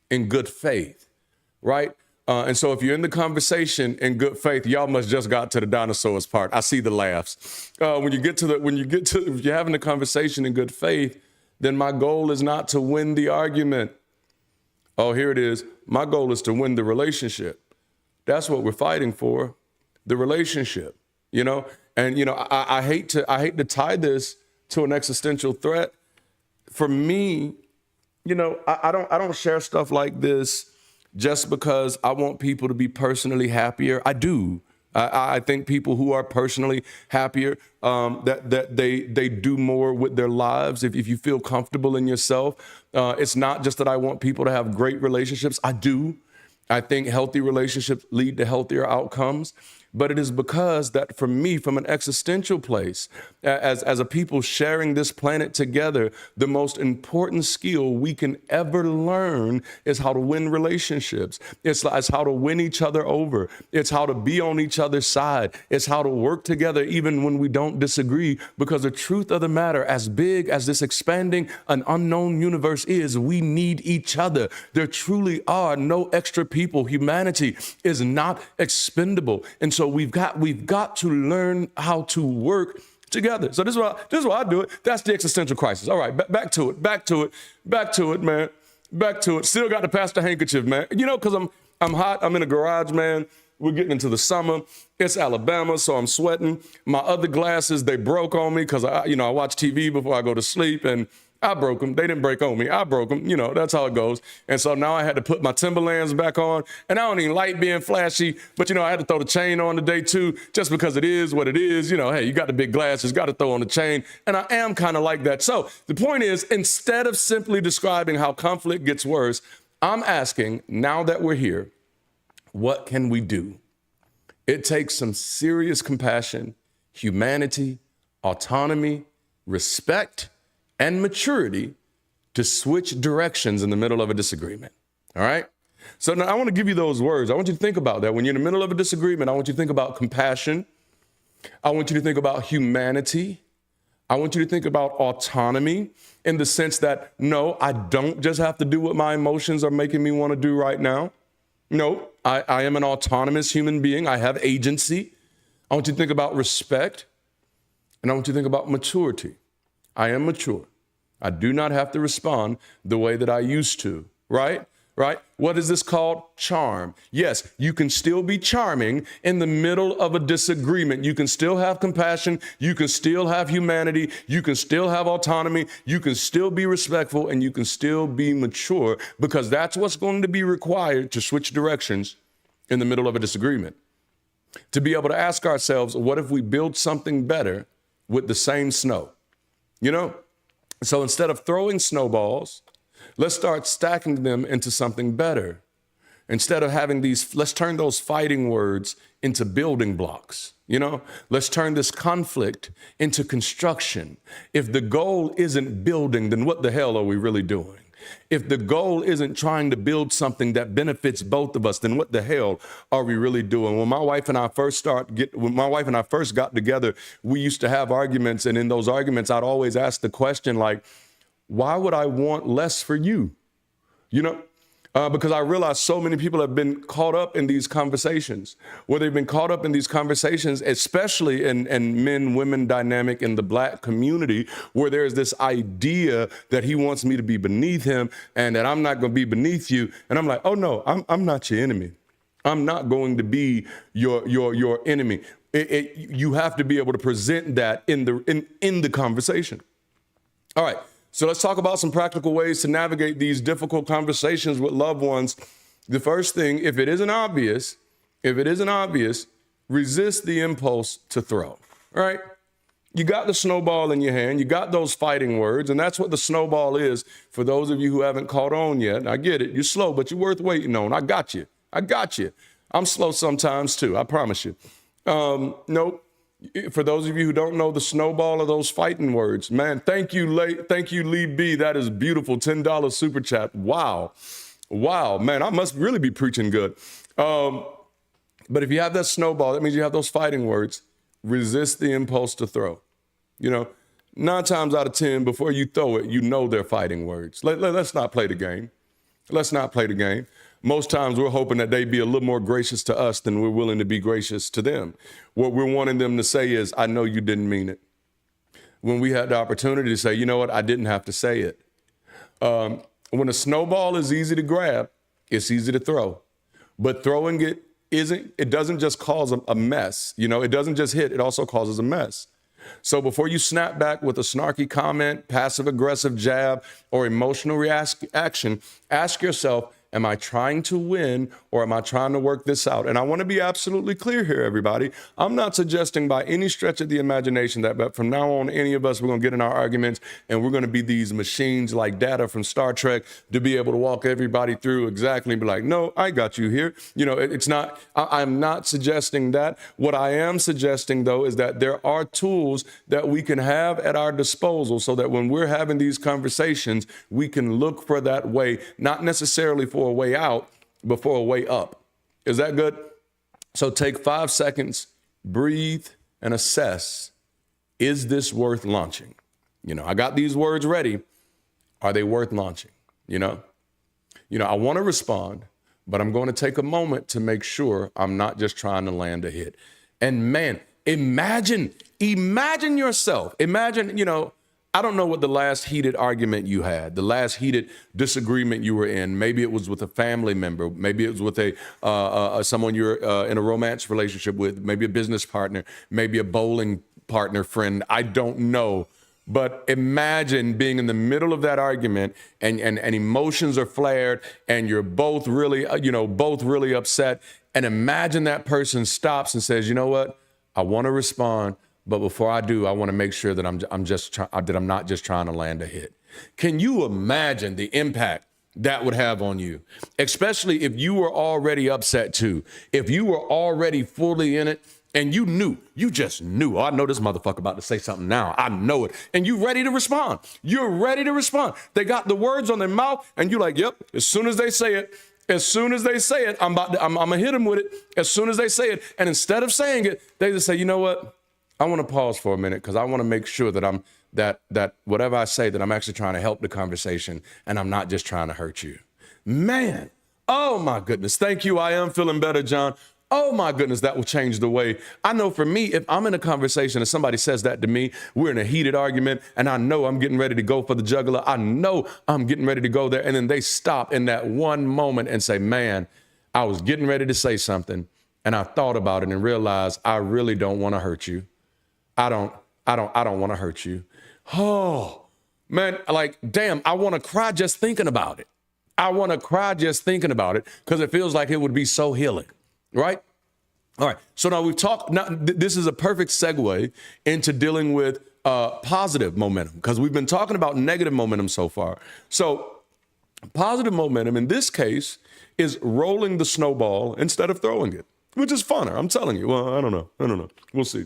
in good faith, right? And so if you're in the conversation in good faith, y'all must just got to the dinosaurs part. I see the laughs. If you're having a conversation in good faith, then my goal is not to win the argument. Oh, here it is. My goal is to win the relationship. That's what we're fighting for, the relationship, you know? And, you know, I hate to tie this to an existential threat. For me, you know, I don't share stuff like this just because I want people to be personally happier. I do. I think people who are personally happier, that they do more with their lives. If you feel comfortable in yourself, it's not just that I want people to have great relationships. I do. I think healthy relationships lead to healthier outcomes. But it is because that for me, from an existential place, as a people sharing this planet together, the most important skill we can ever learn is how to win relationships. It's how to win each other over. It's how to be on each other's side. It's how to work together even when we don't disagree. Because the truth of the matter, as big as this expanding and unknown universe is, we need each other. There truly are no extra people. Humanity is not expendable. And so we've got to learn how to work together. So this is why I do it. That's the existential crisis. All right, back to it, man. Back to it. Still got to pass the handkerchief, man. You know, because I'm hot. I'm in a garage, man. We're getting into the summer. It's Alabama, so I'm sweating. My other glasses, they broke on me because I watch TV before I go to sleep, and I broke them. They didn't break on me. I broke them. You know, that's how it goes. And so now I had to put my Timberlands back on. And I don't even like being flashy, but, you know, I had to throw the chain on today, too, just because it is what it is. You know, hey, you got the big glasses, got to throw on the chain. And I am kind of like that. So the point is, instead of simply describing how conflict gets worse, I'm asking, now that we're here, what can we do? It takes some serious compassion, humanity, autonomy, respect, and maturity to switch directions in the middle of a disagreement. All right? So now I want to give you those words. I want you to think about that. When you're in the middle of a disagreement, I want you to think about compassion. I want you to think about humanity. I want you to think about autonomy in the sense that, no, I don't just have to do what my emotions are making me want to do right now. No, I am an autonomous human being. I have agency. I want you to think about respect. And I want you to think about maturity. I am mature. I do not have to respond the way that I used to, right? Right? What is this called? Charm. Yes, you can still be charming in the middle of a disagreement. You can still have compassion. You can still have humanity. You can still have autonomy. You can still be respectful, and you can still be mature, because that's what's going to be required to switch directions in the middle of a disagreement. To be able to ask ourselves, what if we build something better with the same snow? You know? So instead of throwing snowballs, let's start stacking them into something better. Instead of having let's turn those fighting words into building blocks. You know, let's turn this conflict into construction. If the goal isn't building, then what the hell are we really doing? If the goal isn't trying to build something that benefits both of us, then what the hell are we really doing? When my wife and I first got together, we used to have arguments. And in those arguments, I'd always ask the question, like, why would I want less for you? You know, because I realized so many people have been caught up in these conversations, where they've been caught up in these conversations, especially in men-women dynamic in the Black community, where there's this idea that he wants me to be beneath him and that I'm not going to be beneath you. And I'm like, oh no, I'm not your enemy. I'm not going to be your enemy. You have to be able to present that in the conversation. All right. So let's talk about some practical ways to navigate these difficult conversations with loved ones. The first thing, if it isn't obvious, resist the impulse to throw, all right? You got the snowball in your hand, you got those fighting words, and that's what the snowball is for those of you who haven't caught on yet. I get it, you're slow, but you're worth waiting on. I got you. I'm slow sometimes too, I promise you. Nope. For those of you who don't know, the snowball are those fighting words. Man, thank you, Lee B. That is beautiful. $10 super chat. Wow, man, I must really be preaching good. But if you have that snowball, that means you have those fighting words. Resist the impulse to throw. 9 times out of 10, before you throw it, you know they're fighting words. Let's not play the game. Let's not play the game. Most times we're hoping that they be a little more gracious to us than we're willing to be gracious to them. What we're wanting them to say is, I know you didn't mean it. When we had the opportunity to say, you know what, I didn't have to say it. When a snowball is easy to grab, it's easy to throw. But throwing it doesn't just cause a mess. It doesn't just hit, it also causes a mess. So before you snap back with a snarky comment, passive aggressive jab, or emotional reaction, ask yourself, am I trying to win or am I trying to work this out? And I want to be absolutely clear here, everybody. I'm not suggesting by any stretch of the imagination that from now on, any of us, we're going to get in our arguments and we're going to be these machines like Data from Star Trek to be able to walk everybody through exactly and be like, no, I got you here. It's not, I'm not suggesting that. What I am suggesting, though, is that there are tools that we can have at our disposal so that when we're having these conversations, we can look for that way, not necessarily for a way out, but for a way up. Is that good? So take 5 seconds, breathe, and assess, is this worth launching? I got these words ready. Are they worth launching? I want to respond, but I'm going to take a moment to make sure I'm not just trying to land a hit. And man, imagine yourself. Imagine, I don't know what the last heated argument you had, the last heated disagreement you were in. Maybe it was with a family member. Maybe it was with someone you're in a romance relationship with, maybe a business partner, maybe a bowling partner, friend. I don't know. But imagine being in the middle of that argument and emotions are flared and you're both really upset. And imagine that person stops and says, you know what? I want to respond. But before I do, I want to make sure that I'm not just trying to land a hit. Can you imagine the impact that would have on you? Especially if you were already upset too. If you were already fully in it and you just knew, oh, I know this motherfucker about to say something now. I know it. And you ready to respond. You're ready to respond. They got the words on their mouth and you're like, yep, as soon as they say it, I'm gonna hit them with it as soon as they say it. And instead of saying it, they just say, you know what? I want to pause for a minute because I want to make sure that that whatever I say, that I'm actually trying to help the conversation and I'm not just trying to hurt you. Man, oh my goodness. Thank you. I am feeling better, John. Oh my goodness, that will change the way. I know for me, if I'm in a conversation and somebody says that to me, we're in a heated argument and I know I'm getting ready to go for the jugular. I know I'm getting ready to go there. And then they stop in that one moment and say, man, I was getting ready to say something and I thought about it and realized I really don't want to hurt you. I don't want to hurt you. Oh, man, like, damn, I want to cry just thinking about it. I want to cry just thinking about it because it feels like it would be so healing, right? All right, so now we've talked, this is a perfect segue into dealing with positive momentum because we've been talking about negative momentum so far. So positive momentum in this case is rolling the snowball instead of throwing it, which is funner. I'm telling you. Well, I don't know. We'll see.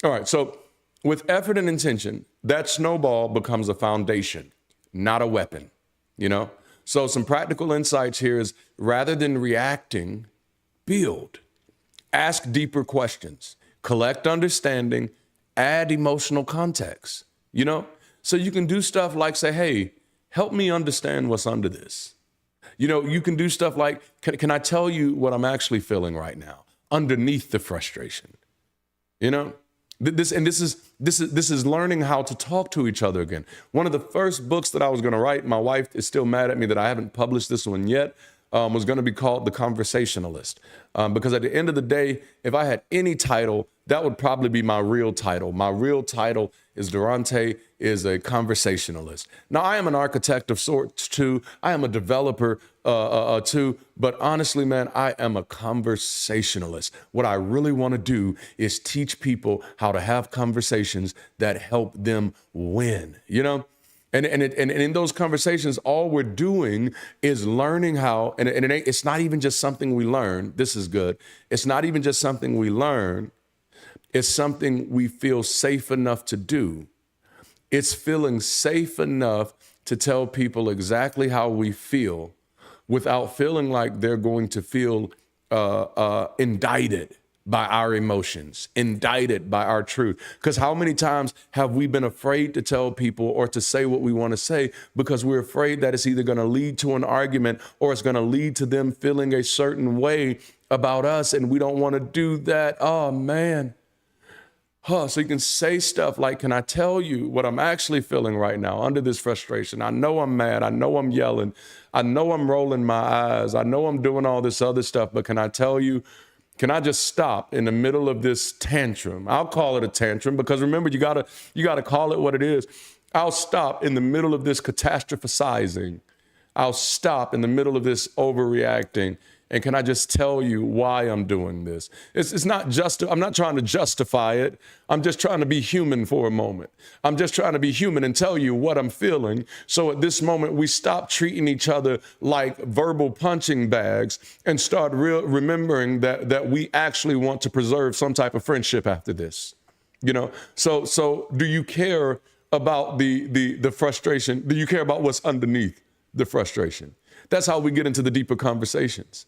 All right. So with effort and intention, that snowball becomes a foundation, not a weapon, So some practical insights here is rather than reacting, build, ask deeper questions, collect understanding, add emotional context, So you can do stuff like say, hey, help me understand what's under this. You can do stuff like, can I tell you what I'm actually feeling right now underneath the frustration? This is learning how to talk to each other again. One of the first books that I was going to write, my wife is still mad at me that I haven't published this one yet, was going to be called The Conversationalist. Because at the end of the day, if I had any title, that would probably be my real title. My real title is Darante is a conversationalist. Now, I am an architect of sorts too. I am a developer too. But honestly, man, I am a conversationalist. What I really want to do is teach people how to have conversations that help them win, And in those conversations, all we're doing is learning how, and it's not even just something we learn. This is good. It's not even just something we learn. It's something we feel safe enough to do. It's feeling safe enough to tell people exactly how we feel without feeling like they're going to feel indicted by our emotions, indicted by our truth. Because how many times have we been afraid to tell people or to say what we want to say because we're afraid that it's either going to lead to an argument or it's going to lead to them feeling a certain way about us, and we don't want to do that. Oh, man. So you can say stuff like, can I tell you what I'm actually feeling right now under this frustration? I know I'm mad. I know I'm yelling. I know I'm rolling my eyes. I know I'm doing all this other stuff, but can I tell you, can I just stop in the middle of this tantrum? I'll call it a tantrum because remember, you gotta call it what it is. I'll stop in the middle of this catastrophizing. I'll stop in the middle of this overreacting. And can I just tell you why I'm doing this? It's not just, I'm not trying to justify it. I'm just trying to be human for a moment. I'm just trying to be human and tell you what I'm feeling. So at this moment, we stop treating each other like verbal punching bags and start remembering that we actually want to preserve some type of friendship after this. You know, so do you care about the frustration? Do you care about what's underneath the frustration? That's how we get into the deeper conversations.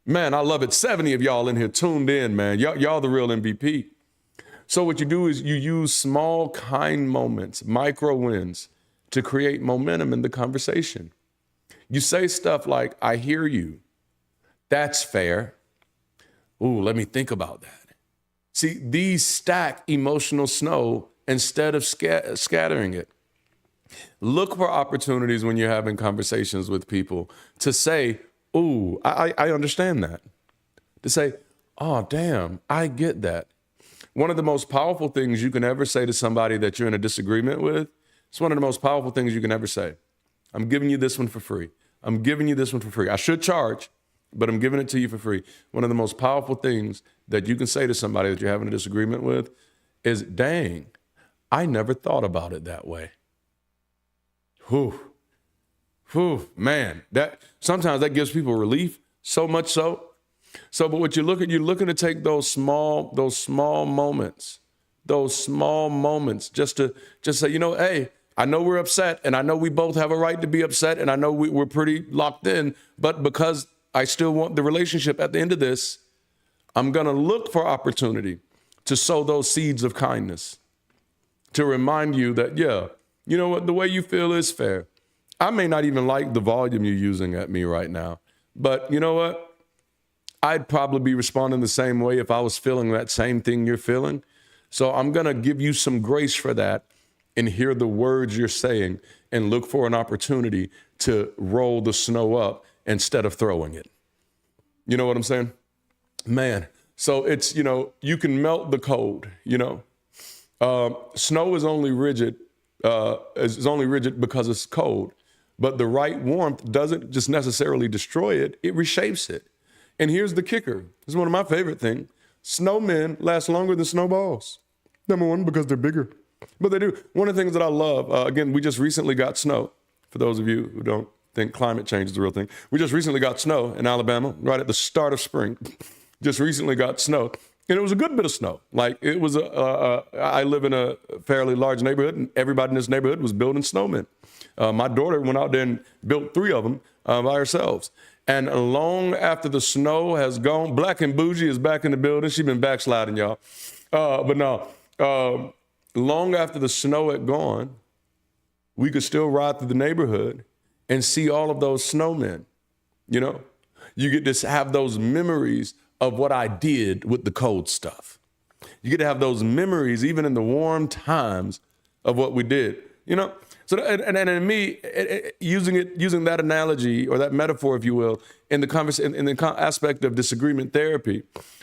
Man, I love it. 70 of y'all in here tuned in, man. Y'all the real MVP. So what you do is you use small, kind moments, micro wins, to create momentum in the conversation. You say stuff like, I hear you. That's fair. Ooh, let me think about that. See, these stack emotional snow instead of scattering it. Look for opportunities when you're having conversations with people to say, ooh, I understand that. To say, oh, damn, I get that. One of the most powerful things you can ever say to somebody that you're in a disagreement with, it's one of the most powerful things you can ever say. I'm giving you this one for free. I'm giving you this one for free. I should charge, but I'm giving it to you for free. One of the most powerful things that you can say to somebody that you're having a disagreement with is, dang, I never thought about it that way. Whew, man, that sometimes that gives people relief, so much so. But what you're looking to take those small moments just to say, you know, hey, I know we're upset and I know we both have a right to be upset and I know we're pretty locked in, but because I still want the relationship at the end of this, I'm going to look for opportunity to sow those seeds of kindness, to remind you that, yeah, you know what, the way you feel is fair. I may not even like the volume you're using at me right now, but you know what? I'd probably be responding the same way if I was feeling that same thing you're feeling. So I'm going to give you some grace for that and hear the words you're saying and look for an opportunity to roll the snow up instead of throwing it. You know what I'm saying? Man, so it's, you know, you can melt the cold, you know. Snow is only rigid. Is only rigid because it's cold, but the right warmth doesn't just necessarily destroy it, it reshapes it. And here's the kicker. This is one of my favorite things. Snowmen last longer than snowballs. Number one, because they're bigger, but they do. One of the things that I love, again, we just recently got snow. For those of you who don't think climate change is a real thing, we just recently got snow in Alabama, right at the start of spring. Just recently got snow. And it was a good bit of snow. Like it was I live in a fairly large neighborhood and everybody in this neighborhood was building snowmen. My daughter went out there and built 3 of them by herself. And long after the snow has gone, Black and Bougie is back in the building. She's been backsliding, y'all. But no, long after the snow had gone, we could still ride through the neighborhood and see all of those snowmen. You know, you get to have those memories of what I did with the cold stuff. You get to have those memories, even in the warm times, of what we did, you know? So, and me, using that analogy or that metaphor, if you will, in the conversation, in the aspect of disagreement therapy,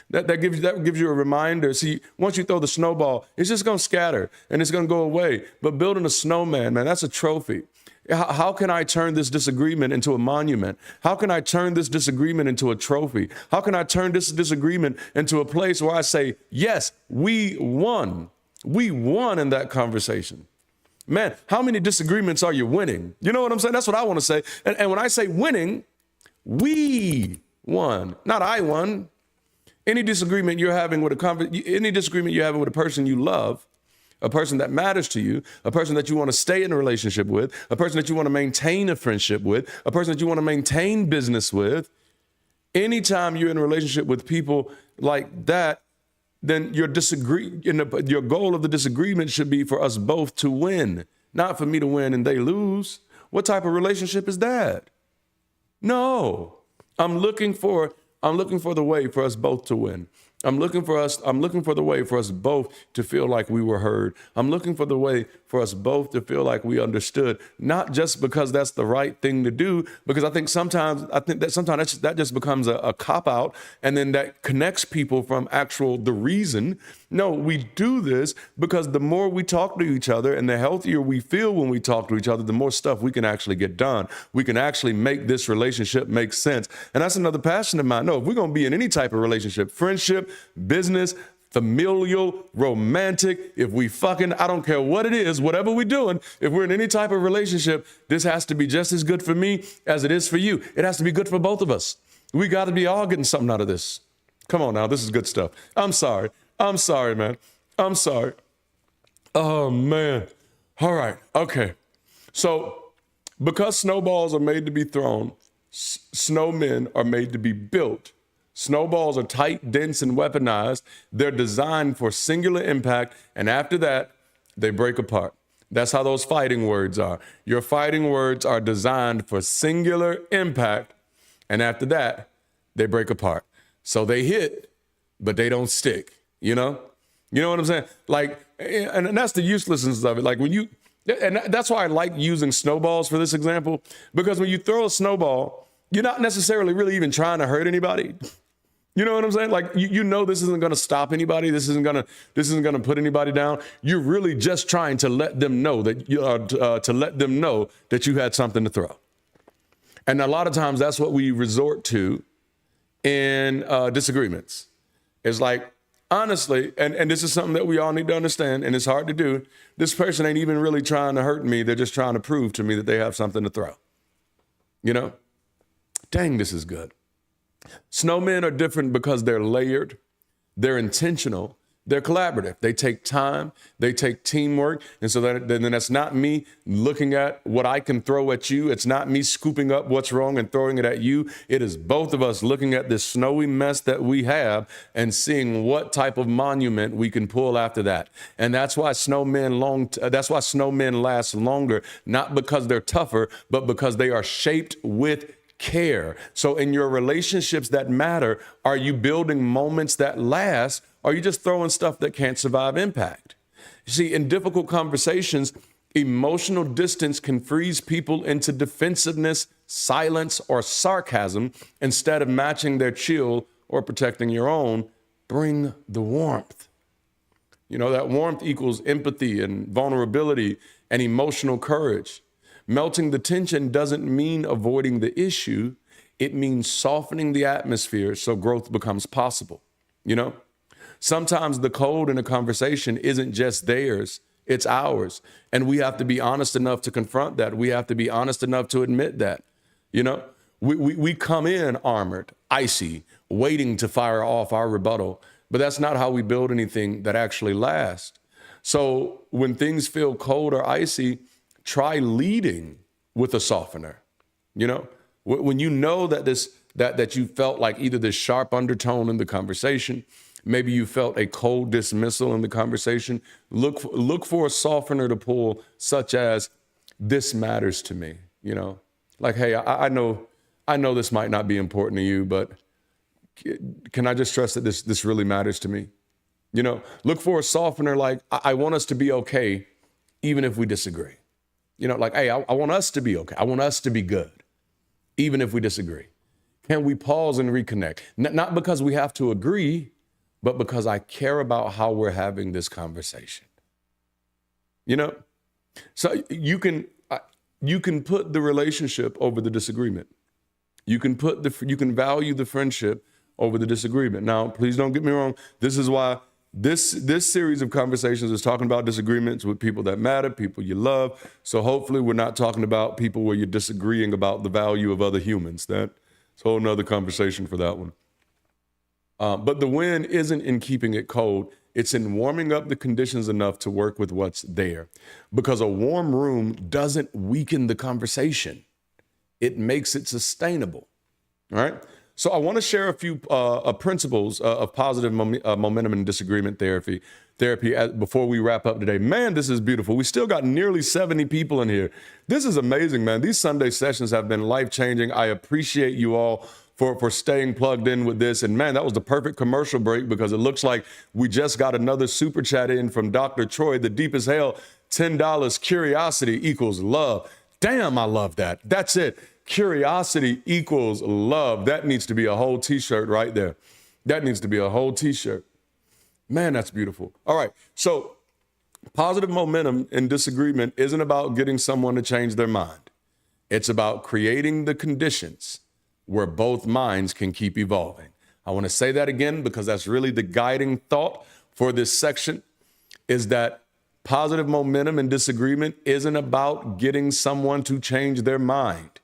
that gives you a reminder. See, once you throw the snowball, it's just gonna scatter and it's gonna go away. But building a snowman, man, that's a trophy. How can I turn this disagreement into a monument? How can I turn this disagreement into a trophy? How can I turn this disagreement into a place where I say, yes, we won. We won in that conversation. Man, how many disagreements are you winning? You know what I'm saying? That's what I want to say. And when I say winning, we won, not I won. Any disagreement you're having with a person you love, a person that matters to you, a person that you want to stay in a relationship with, a person that you want to maintain a friendship with, a person that you want to maintain business with, Anytime you're in a relationship with people like that, then your goal of the disagreement should be for us both to win, not for me to win and they lose. What type of relationship is that? No, I'm looking for the way for us both to win. I'm looking for the way for us both to feel like we were heard. I'm looking for the way for us both to feel like we understood, not just because that's the right thing to do, because I think sometimes that just becomes a cop-out, and then that connects people from the reason. No, we do this because the more we talk to each other and the healthier we feel when we talk to each other, the more stuff we can actually get done. We can actually make this relationship make sense. And that's another passion of mine. No, if we're going to be in any type of relationship, friendship, business, familial, romantic, if we fucking, I don't care what it is, whatever we're doing, if we're in any type of relationship, this has to be just as good for me as it is for you. It has to be good for both of us. We got to be all getting something out of this. Come on now, this is good stuff. I'm sorry, man. I'm sorry. Oh, man. All right, okay. So because snowballs are made to be thrown, snowmen are made to be built. Snowballs are tight, dense, and weaponized. They're designed for singular impact, and after that, they break apart. That's how those fighting words are. Your fighting words are designed for singular impact, and after that, they break apart. So they hit, but they don't stick, you know? You know what I'm saying? Like, and that's the uselessness of it. Like and that's why I like using snowballs for this example, because when you throw a snowball, you're not necessarily really even trying to hurt anybody. You know what I'm saying? Like, you know, this isn't going to stop anybody. This isn't going to put anybody down. You're really just trying to let them know that you had something to throw. And a lot of times that's what we resort to in disagreements. It's like, honestly, and this is something that we all need to understand, and it's hard to do. This person ain't even really trying to hurt me. They're just trying to prove to me that they have something to throw. You know? Dang, this is good. Snowmen are different because they're layered, they're intentional, they're collaborative. They take time, they take teamwork. And so then that's not me looking at what I can throw at you. It's not me scooping up what's wrong and throwing it at you. It is both of us looking at this snowy mess that we have and seeing what type of monument we can pull after that. And that's why snowmen last longer, not because they're tougher, but because they are shaped with care. So in your relationships that matter, are you building moments that last? Or are you just throwing stuff that can't survive impact? You see, in difficult conversations, emotional distance can freeze people into defensiveness, silence, or sarcasm instead of matching their chill or protecting your own. Bring the warmth. You know, that warmth equals empathy and vulnerability and emotional courage. Melting the tension doesn't mean avoiding the issue. It means softening the atmosphere so growth becomes possible. You know, sometimes the cold in a conversation isn't just theirs, it's ours. And we have to be honest enough to confront that. We have to be honest enough to admit that. You know, we come in armored, icy, waiting to fire off our rebuttal. But that's not how we build anything that actually lasts. So when things feel cold or icy, try leading with a softener. You know, when you know that you felt like either this sharp undertone in the conversation, maybe you felt a cold dismissal in the conversation, look for a softener to pull, such as, this matters to me. You know, like, hey, I know this might not be important to you, but can I just stress that this really matters to me? You know, look for a softener like, I want us to be okay, even if we disagree. You know, like, hey, I want us to be okay. I want us to be good, even if we disagree. Can we pause and reconnect? Not because we have to agree, but because I care about how we're having this conversation. You know, so you can put the relationship over the disagreement. You can value the friendship over the disagreement. Now, please don't get me wrong. This is why this series of conversations is talking about disagreements with people that matter, people you love. So hopefully we're not talking about people where you're disagreeing about the value of other humans. That's a whole nother conversation for that one. But the win isn't in keeping it cold. It's in warming up the conditions enough to work with what's there. Because a warm room doesn't weaken the conversation. It makes it sustainable, all right? So I want to share a few principles of positive momentum and disagreement therapy before we wrap up today. Man, this is beautiful. We still got nearly 70 people in here. This is amazing, man. These Sunday sessions have been life-changing. I appreciate you all for staying plugged in with this. And man, that was the perfect commercial break, because it looks like we just got another super chat in from Dr. Troy, the deep as hell, $10, curiosity equals love. Damn, I love that. That's it. Curiosity equals love. That needs to be a whole t-shirt right there. That needs to be a whole t-shirt. Man, that's beautiful. All right. So positive momentum and disagreement isn't about getting someone to change their mind. It's about creating the conditions where both minds can keep evolving. I want to say that again, because that's really the guiding thought for this section, is that positive momentum and disagreement isn't about getting someone to change their mind.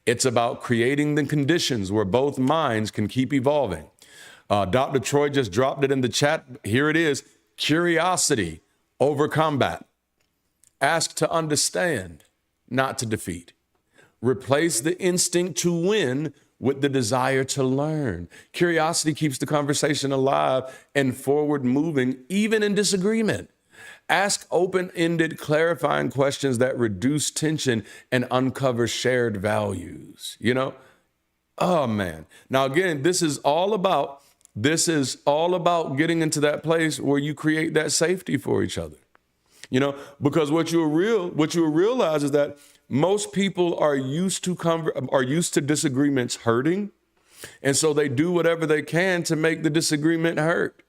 It's about creating the conditions where both minds can keep evolving. Dr. Troy just dropped it in the chat. Here it is. Curiosity over combat. Ask to understand, not to defeat. Replace the instinct to win with the desire to learn. Curiosity keeps the conversation alive and forward moving, even in disagreement. Ask open-ended, clarifying questions that reduce tension and uncover shared values. You know? Oh, man. Now, again, this is all about getting into that place where you create that safety for each other. You know, because what you'll realize is that most people are used to disagreements hurting, and so they do whatever they can to make the disagreement hurt.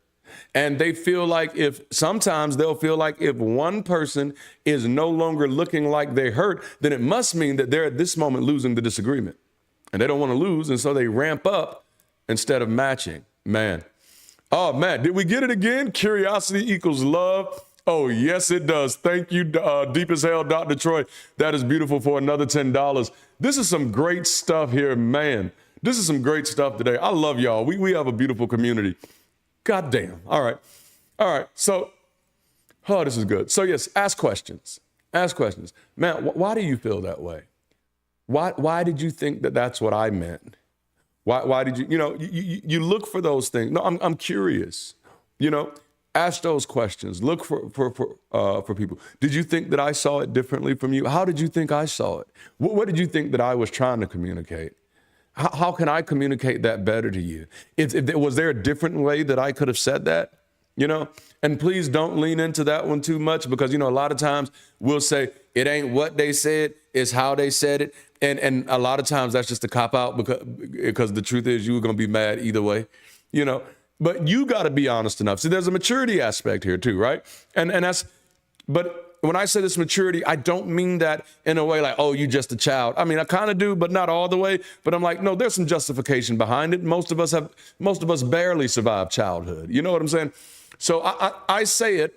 And they feel like sometimes they'll feel like if one person is no longer looking like they hurt, then it must mean that they're at this moment losing the disagreement. And they don't want to lose, and so they ramp up instead of matching. Man. Oh, man, did we get it again? Curiosity equals love. Oh, yes, it does. Thank you, deep as hell, Dr. Troy. That is beautiful for another $10. This is some great stuff here, man. This is some great stuff today. I love y'all. We have a beautiful community. God damn. All right. So, this is good. So, yes, ask questions. Ask questions. Man, why do you feel that way? Why did you think that that's what I meant? Why did you look for those things? No, I'm curious. Ask those questions. Look for people. Did you think that I saw it differently from you? How did you think I saw it? What did you think that I was trying to communicate? How can I communicate that better to you? Was there a different way that I could have said that? And please don't lean into that one too much, because, a lot of times we'll say it ain't what they said, it's how they said it. And a lot of times that's just a cop out, because the truth is you were going to be mad either way, but you got to be honest enough. See, there's a maturity aspect here too, right? But when I say this maturity, I don't mean that in a way like, oh, you just a child. I mean, I kind of do, but not all the way. But I'm like, no, there's some justification behind it. Most of us barely survived childhood. You know what I'm saying? So I say it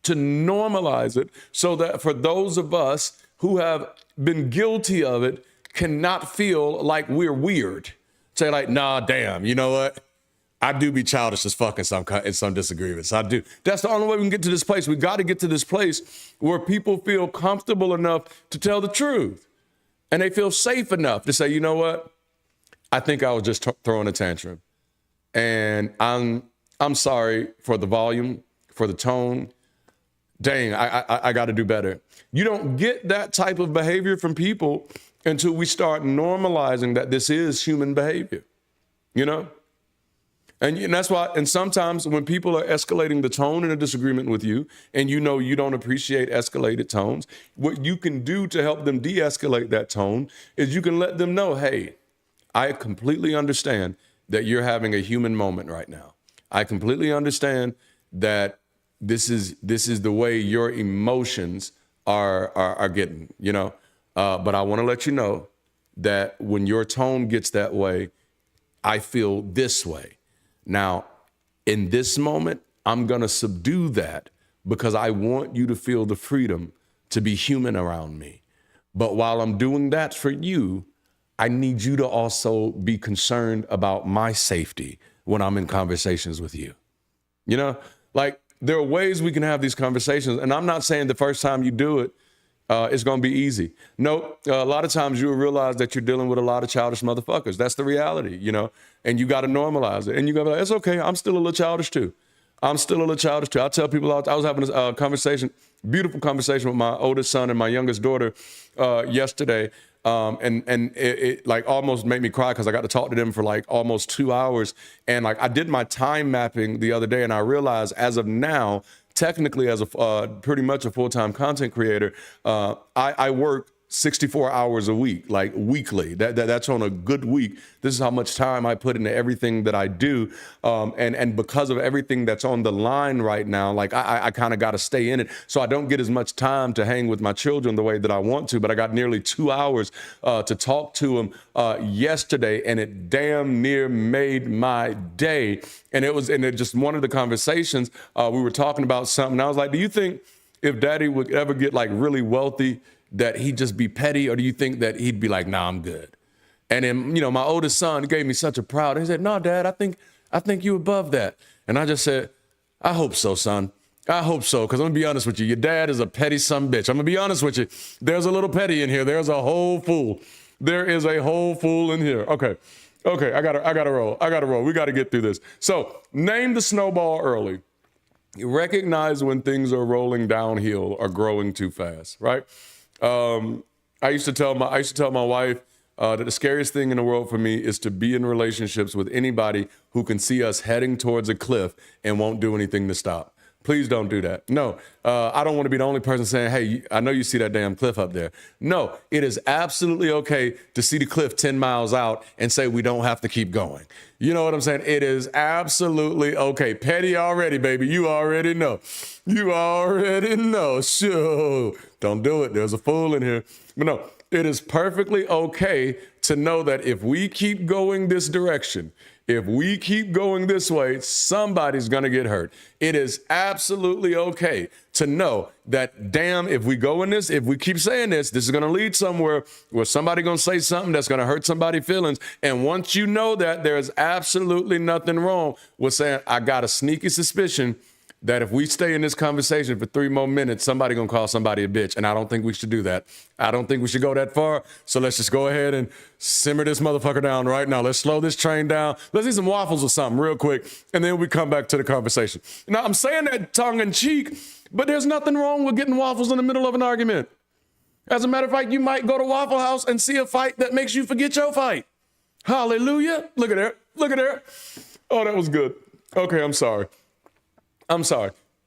to normalize it, so that for those of us who have been guilty of it cannot feel like we're weird. Say like, nah, damn, you know what? I do be childish as fuck in some disagreements. I do. That's the only way we can get to this place. We got to get to this place where people feel comfortable enough to tell the truth. And they feel safe enough to say, you know what? I think I was just throwing a tantrum. And I'm sorry for the volume, for the tone. Dang, I got to do better. You don't get that type of behavior from people until we start normalizing that this is human behavior, And that's why, and sometimes when people are escalating the tone in a disagreement with you, and you don't appreciate escalated tones, what you can do to help them de-escalate that tone is you can let them know, hey, I completely understand that you're having a human moment right now. I completely understand that this is the way your emotions are getting, but I want to let you know that when your tone gets that way, I feel this way. Now, in this moment, I'm going to subdue that because I want you to feel the freedom to be human around me. But while I'm doing that for you, I need you to also be concerned about my safety when I'm in conversations with you. Like there are ways we can have these conversations. And I'm not saying the first time you do it, it's going to be easy. No, a lot of times you'll realize that you're dealing with a lot of childish motherfuckers. That's the reality, and you got to normalize it. And you got to be like, it's okay. I'm still a little childish too. I tell people, I was having a conversation, beautiful conversation with my oldest son and my youngest daughter yesterday. And it like almost made me cry because I got to talk to them for like almost 2 hours. And like I did my time mapping the other day, and I realized as of now, technically as a pretty much a full-time content creator, I work 64 hours a week, like weekly. That's on a good week. This is how much time I put into everything that I do. And because of everything that's on the line right now, like I kind of got to stay in it. So I don't get as much time to hang with my children the way that I want to, but I got nearly 2 hours to talk to them yesterday, and it damn near made my day. And it just one of the conversations, we were talking about something. And I was like, do you think if daddy would ever get like really wealthy, that he'd just be petty, or do you think that he'd be like, nah, I'm good? And then, my oldest son gave me such a proud, he said, no, Dad, I think you above that. And I just said, I hope so, son. I hope so, because I'm gonna be honest with you. Your dad is a petty son bitch. I'm gonna be honest with you. There's a little petty in here. There's a whole fool. There is a whole fool in here. Okay, I gotta roll. We gotta get through this. So name the snowball early. You recognize when things are rolling downhill or growing too fast, right? I used to tell my wife that the scariest thing in the world for me is to be in relationships with anybody who can see us heading towards a cliff and won't do anything to stop. Please don't do that. No, I don't want to be the only person saying, hey, I know you see that damn cliff up there. No, it is absolutely okay to see the cliff 10 miles out and say we don't have to keep going. You know what I'm saying? It is absolutely okay. Petty already, baby. You already know. Sure. Don't do it. There's a fool in here. But no, it is perfectly okay to know that if we keep going this direction, if we keep going this way, somebody's going to get hurt. It is absolutely okay to know that, damn, if we go in this, if we keep saying this is going to lead somewhere where somebody's going to say something that's going to hurt somebody's feelings. And once you know that, there's absolutely nothing wrong with saying, I got a sneaky suspicion that if we stay in this conversation for 3 more minutes, somebody gonna call somebody a bitch. And I don't think we should do that. I don't think we should go that far. So let's just go ahead and simmer this motherfucker down right now. Let's slow this train down. Let's eat some waffles or something real quick. And then we come back to the conversation. Now, I'm saying that tongue in cheek, but there's nothing wrong with getting waffles in the middle of an argument. As a matter of fact, you might go to Waffle House and see a fight that makes you forget your fight. Hallelujah. Look at there. Oh, that was good. Okay, I'm sorry.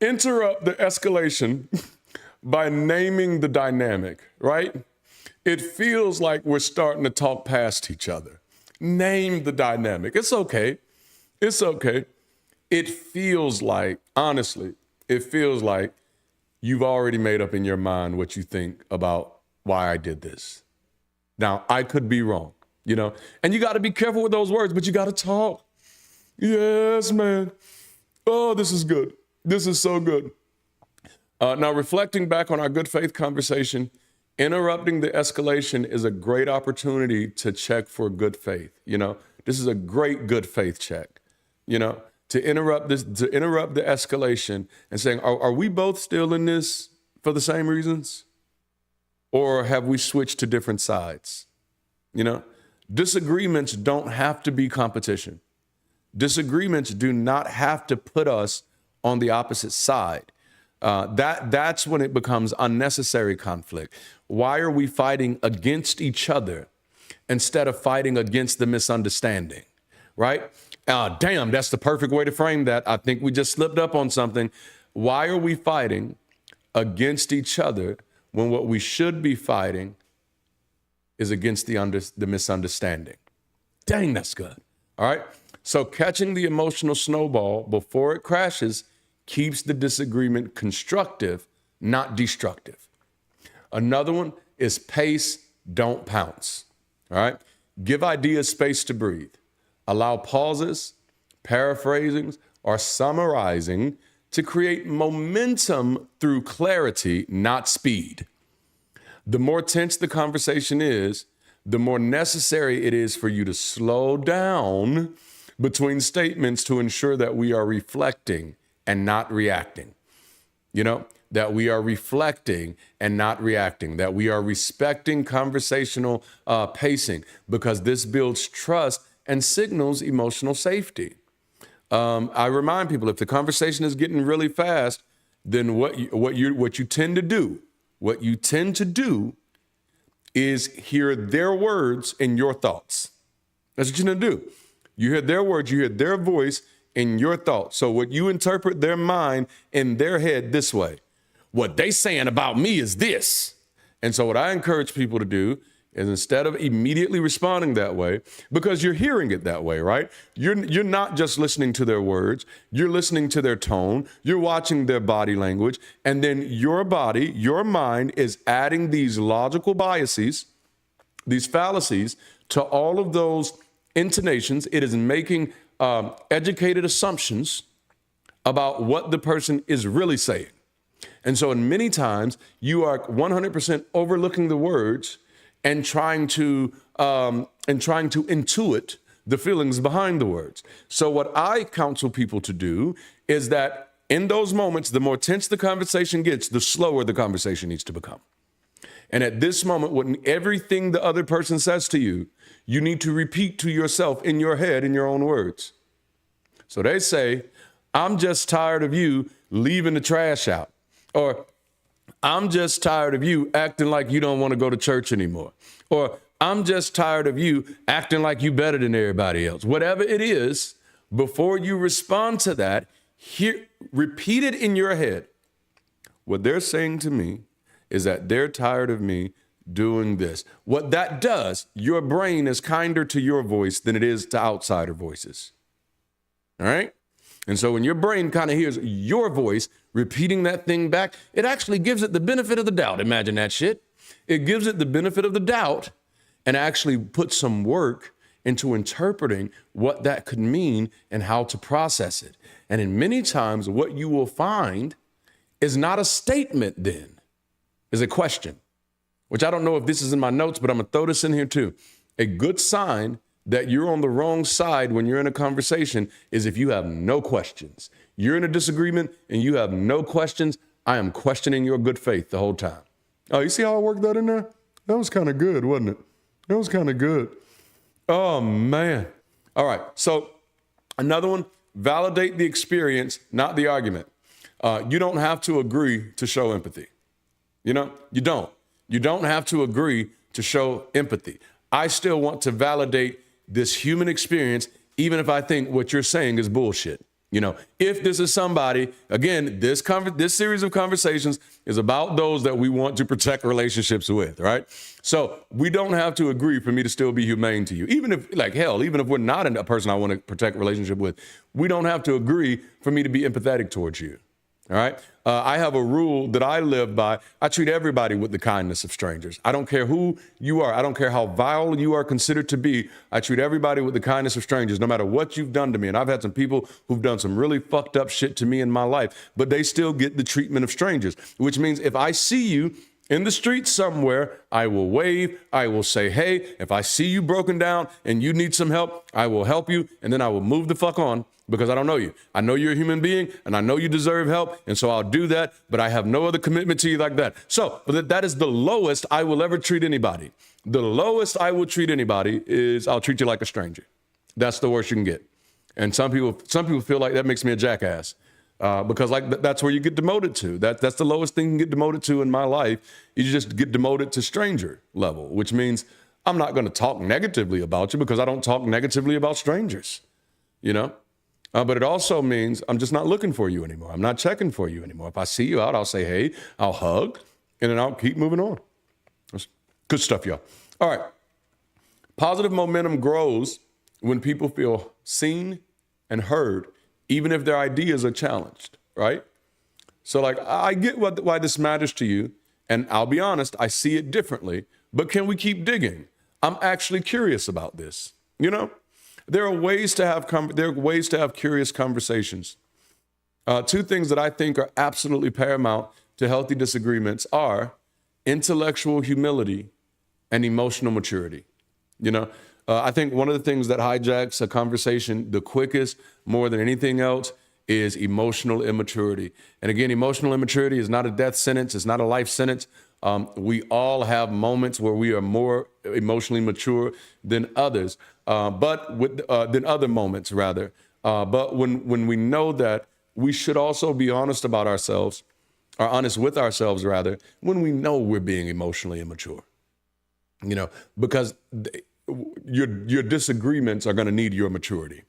Interrupt the escalation by naming the dynamic, right? It feels like we're starting to talk past each other. Name the dynamic. It's okay. It feels like, honestly, you've already made up in your mind what you think about why I did this. Now, I could be wrong, and you got to be careful with those words, but you got to talk. Yes, man. Oh, this is good. This is so good. Now, reflecting back on our good faith conversation, interrupting the escalation is a great opportunity to check for good faith. This is a great good faith check, to interrupt the escalation and saying, are we both still in this for the same reasons? Or have we switched to different sides? Disagreements don't have to be competition. Disagreements do not have to put us on the opposite side. That's when it becomes unnecessary conflict. Why are we fighting against each other instead of fighting against the misunderstanding, right? Damn, that's the perfect way to frame that. I think we just slipped up on something. Why are we fighting against each other when what we should be fighting is against the misunderstanding? Dang, that's good. All right. So catching the emotional snowball before it crashes keeps the disagreement constructive, not destructive. Another one is pace, don't pounce. All right. Give ideas space to breathe. Allow pauses, paraphrasing, or summarizing to create momentum through clarity, not speed. The more tense the conversation is, the more necessary it is for you to slow down between statements to ensure that we are reflecting and not reacting. that we are reflecting and not reacting, that we are respecting conversational pacing, because this builds trust and signals emotional safety. I remind people, if the conversation is getting really fast, then what you tend to do is hear their words and your thoughts. That's what you tend to do. You hear their words, you hear their voice in your thoughts. So what you interpret their mind in their head this way: what they saying about me is this. And so what I encourage people to do is, instead of immediately responding that way, because you're hearing it that way, right? You're not just listening to their words, you're listening to their tone, you're watching their body language, and then your body, your mind is adding these logical biases, these fallacies to all of those intonations. It is making educated assumptions about what the person is really saying. And so in many times you are 100% overlooking the words and trying to intuit the feelings behind the words. So what I counsel people to do is that in those moments, the more tense the conversation gets, the slower the conversation needs to become. And at this moment, when everything the other person says to you, you need to repeat to yourself in your head in your own words. So they say, "I'm just tired of you leaving the trash out," or "I'm just tired of you acting like you don't want to go to church anymore," or "I'm just tired of you acting like you better than everybody else." Whatever it is, before you respond to that, repeat it in your head. What they're saying to me is that they're tired of me doing this. What that does, your brain is kinder to your voice than it is to outsider voices. All right? And so when your brain kind of hears your voice repeating that thing back, it actually gives it the benefit of the doubt. Imagine that shit. It gives it the benefit of the doubt and actually puts some work into interpreting what that could mean and how to process it. And in many times, what you will find is not a statement then, is a question, which I don't know if this is in my notes, but I'm gonna throw this in here too. A good sign that you're on the wrong side when you're in a conversation is if you have no questions. You're in a disagreement and you have no questions. I am questioning your good faith the whole time. Oh, you see how I worked that in there? That was kind of good, wasn't it? That was kind of good. Oh, man. All right. So another one, validate the experience, not the argument. You don't have to agree to show empathy. You know, you don't. You don't have to agree to show empathy. I still want to validate this human experience, even if I think what you're saying is bullshit. You know, if this is somebody, again, this series of conversations is about those that we want to protect relationships with, right? So we don't have to agree for me to still be humane to you. Even if, like, hell, even if we're not a person I want to protect a relationship with, we don't have to agree for me to be empathetic towards you. All right. I have a rule that I live by. I treat everybody with the kindness of strangers. I don't care who you are. I don't care how vile you are considered to be. I treat everybody with the kindness of strangers, no matter what you've done to me. And I've had some people who've done some really fucked up shit to me in my life, but they still get the treatment of strangers, which means if I see you in the street somewhere, I will wave, I will say, hey, if I see you broken down and you need some help, I will help you. And then I will move the fuck on, because I don't know you. I know you're a human being and I know you deserve help. And so I'll do that, but I have no other commitment to you like that. So that is the lowest I will ever treat anybody. The lowest I will treat anybody is I'll treat you like a stranger. That's the worst you can get. And some people feel like that makes me a jackass. Because like that's where you get demoted to. That's the lowest thing you can get demoted to in my life. You just get demoted to stranger level, which means I'm not going to talk negatively about you because I don't talk negatively about strangers, you know? But it also means I'm just not looking for you anymore. I'm not checking for you anymore. If I see you out, I'll say, hey, I'll hug, and then I'll keep moving on. That's good stuff, y'all. All right. Positive momentum grows when people feel seen and heard, even if their ideas are challenged, right? So like, I get why this matters to you. And I'll be honest, I see it differently, but can we keep digging? I'm actually curious about this, you know? There are ways to have curious conversations. Two things that I think are absolutely paramount to healthy disagreements are intellectual humility and emotional maturity. You know, I think one of the things that hijacks a conversation the quickest, more than anything else, is emotional immaturity. And again, emotional immaturity is not a death sentence. It's not a life sentence. We all have moments where we are more emotionally mature than others, than other moments rather. But when we know that, we should also be honest about ourselves, or honest with ourselves rather, when we know we're being emotionally immature. Because your disagreements are going to need your maturity.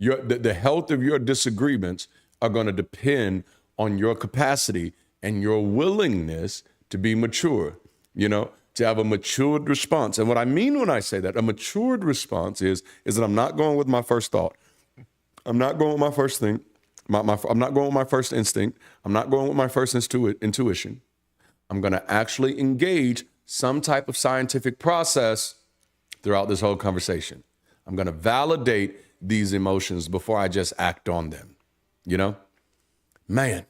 The health of your disagreements are going to depend on your capacity and your willingness to be mature, to have a matured response. And what I mean when I say that, a matured response is that I'm not going with my first thought. I'm not going with my first thing. I'm not going with my first instinct. I'm not going with my first intuition. I'm going to actually engage some type of scientific process throughout this whole conversation. I'm going to validate these emotions before I just act on them, Man.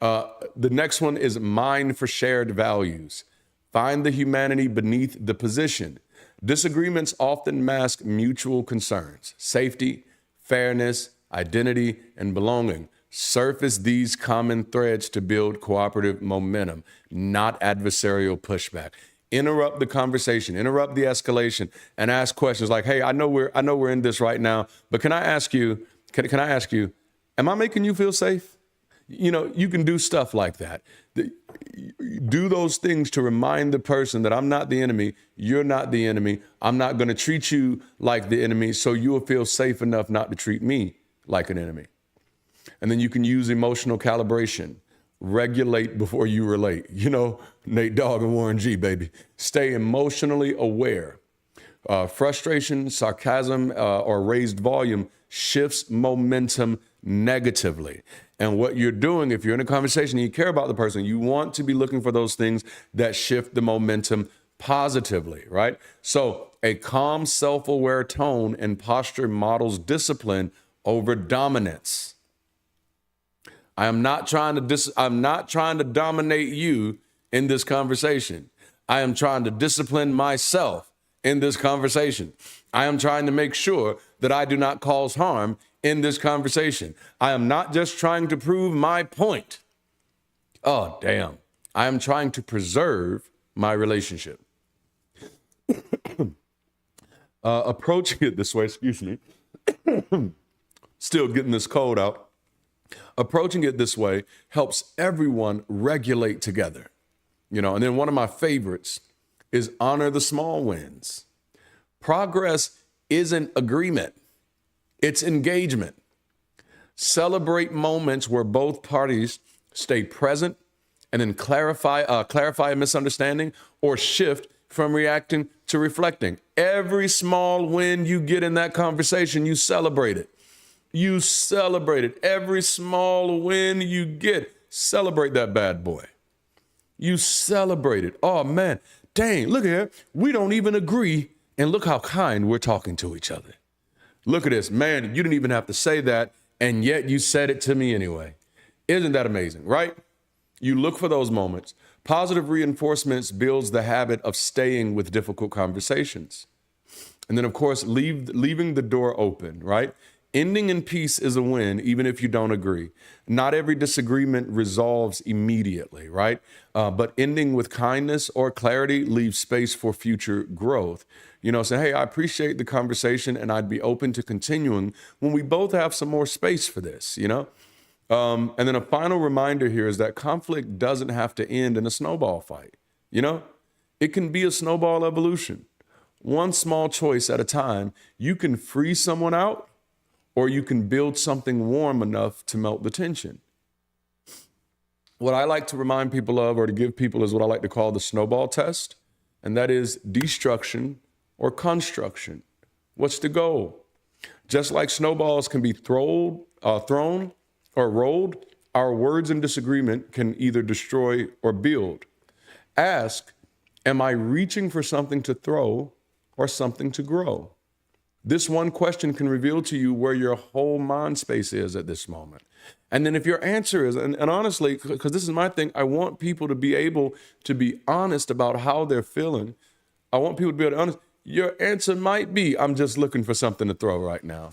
The next one is mine for shared values. Find the humanity beneath the position. Disagreements often mask mutual concerns, safety, fairness, identity, and belonging. Surface these common threads to build cooperative momentum, not adversarial pushback. Interrupt the conversation, interrupt the escalation, and ask questions like, "Hey, I know we're in this right now, but can I ask you, am I making you feel safe?" You can do stuff like that. Do those things to remind the person that I'm not the enemy, you're not the enemy. I'm not going to treat you like the enemy, so you will feel safe enough not to treat me like an enemy. And then you can use emotional calibration. Regulate before you relate. Nate Dogg and Warren G, baby. Stay emotionally aware. Frustration, sarcasm, or raised volume shifts momentum negatively. And what you're doing, if you're in a conversation and you care about the person, you want to be looking for those things that shift the momentum positively, right? So a calm, self-aware tone and posture models discipline over dominance. I'm not trying to dominate you in this conversation. I am trying to discipline myself in this conversation. I am trying to make sure that I do not cause harm in this conversation. I am not just trying to prove my point. Oh, damn. I am trying to preserve my relationship. Approaching it this way, excuse me. Still getting this cold out. Approaching it this way helps everyone regulate together. And then one of my favorites is honor the small wins. Progress isn't agreement. It's engagement. Celebrate moments where both parties stay present and then clarify a misunderstanding or shift from reacting to reflecting. Every small win you get in that conversation, you celebrate it. You celebrate it. Every small win you get, celebrate that bad boy. You celebrate it. Oh, man, dang, look here. We don't even agree, and look how kind we're talking to each other. Look at this. Man, you didn't even have to say that, and yet you said it to me anyway. Isn't that amazing, right? You look for those moments. Positive reinforcements builds the habit of staying with difficult conversations. And then, of course, leaving the door open, right? Ending in peace is a win, even if you don't agree. Not every disagreement resolves immediately, right? But ending with kindness or clarity leaves space for future growth. Say, hey, I appreciate the conversation and I'd be open to continuing when we both have some more space for this, And then a final reminder here is that conflict doesn't have to end in a snowball fight. It can be a snowball evolution. One small choice at a time, you can freeze someone out, or you can build something warm enough to melt the tension. What I like to remind people of, or to give people, is what I like to call the snowball test, and that is destruction or construction. What's the goal? Just like snowballs can be thrown or rolled, our words in disagreement can either destroy or build. Ask, am I reaching for something to throw or something to grow? This one question can reveal to you where your whole mind space is at this moment. And then if your answer is, and honestly, because this is my thing, I want people to be able to be honest about how they're feeling. I want people to be able to be honest. Your answer might be, I'm just looking for something to throw right now.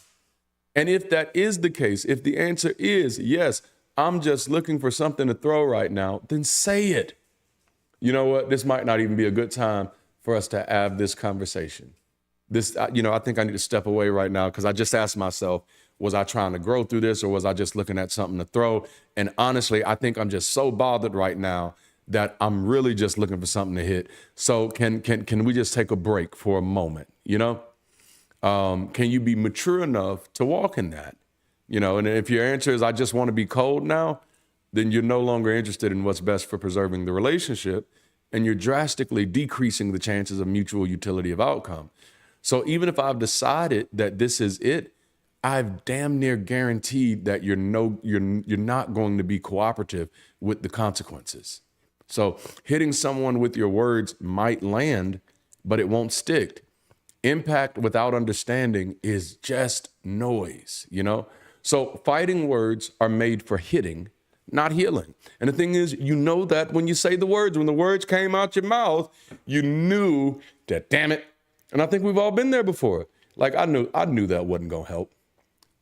And if that is the case, if the answer is yes, I'm just looking for something to throw right now, then say it. You know what? This might not even be a good time for us to have this conversation. I think I need to step away right now because I just asked myself, was I trying to grow through this or was I just looking at something to throw? And honestly, I think I'm just so bothered right now that I'm really just looking for something to hit. So can we just take a break for a moment? Can you be mature enough to walk in that? And if your answer is, I just want to be cold now, then you're no longer interested in what's best for preserving the relationship, and you're drastically decreasing the chances of mutual utility of outcome. So even if I've decided that this is it, I've damn near guaranteed that you're not going to be cooperative with the consequences. So hitting someone with your words might land, but it won't stick. Impact without understanding is just noise, So fighting words are made for hitting, not healing. And the thing is, that when you say the words, when the words came out your mouth, you knew that, damn it. And I think we've all been there before. Like I knew that wasn't going to help.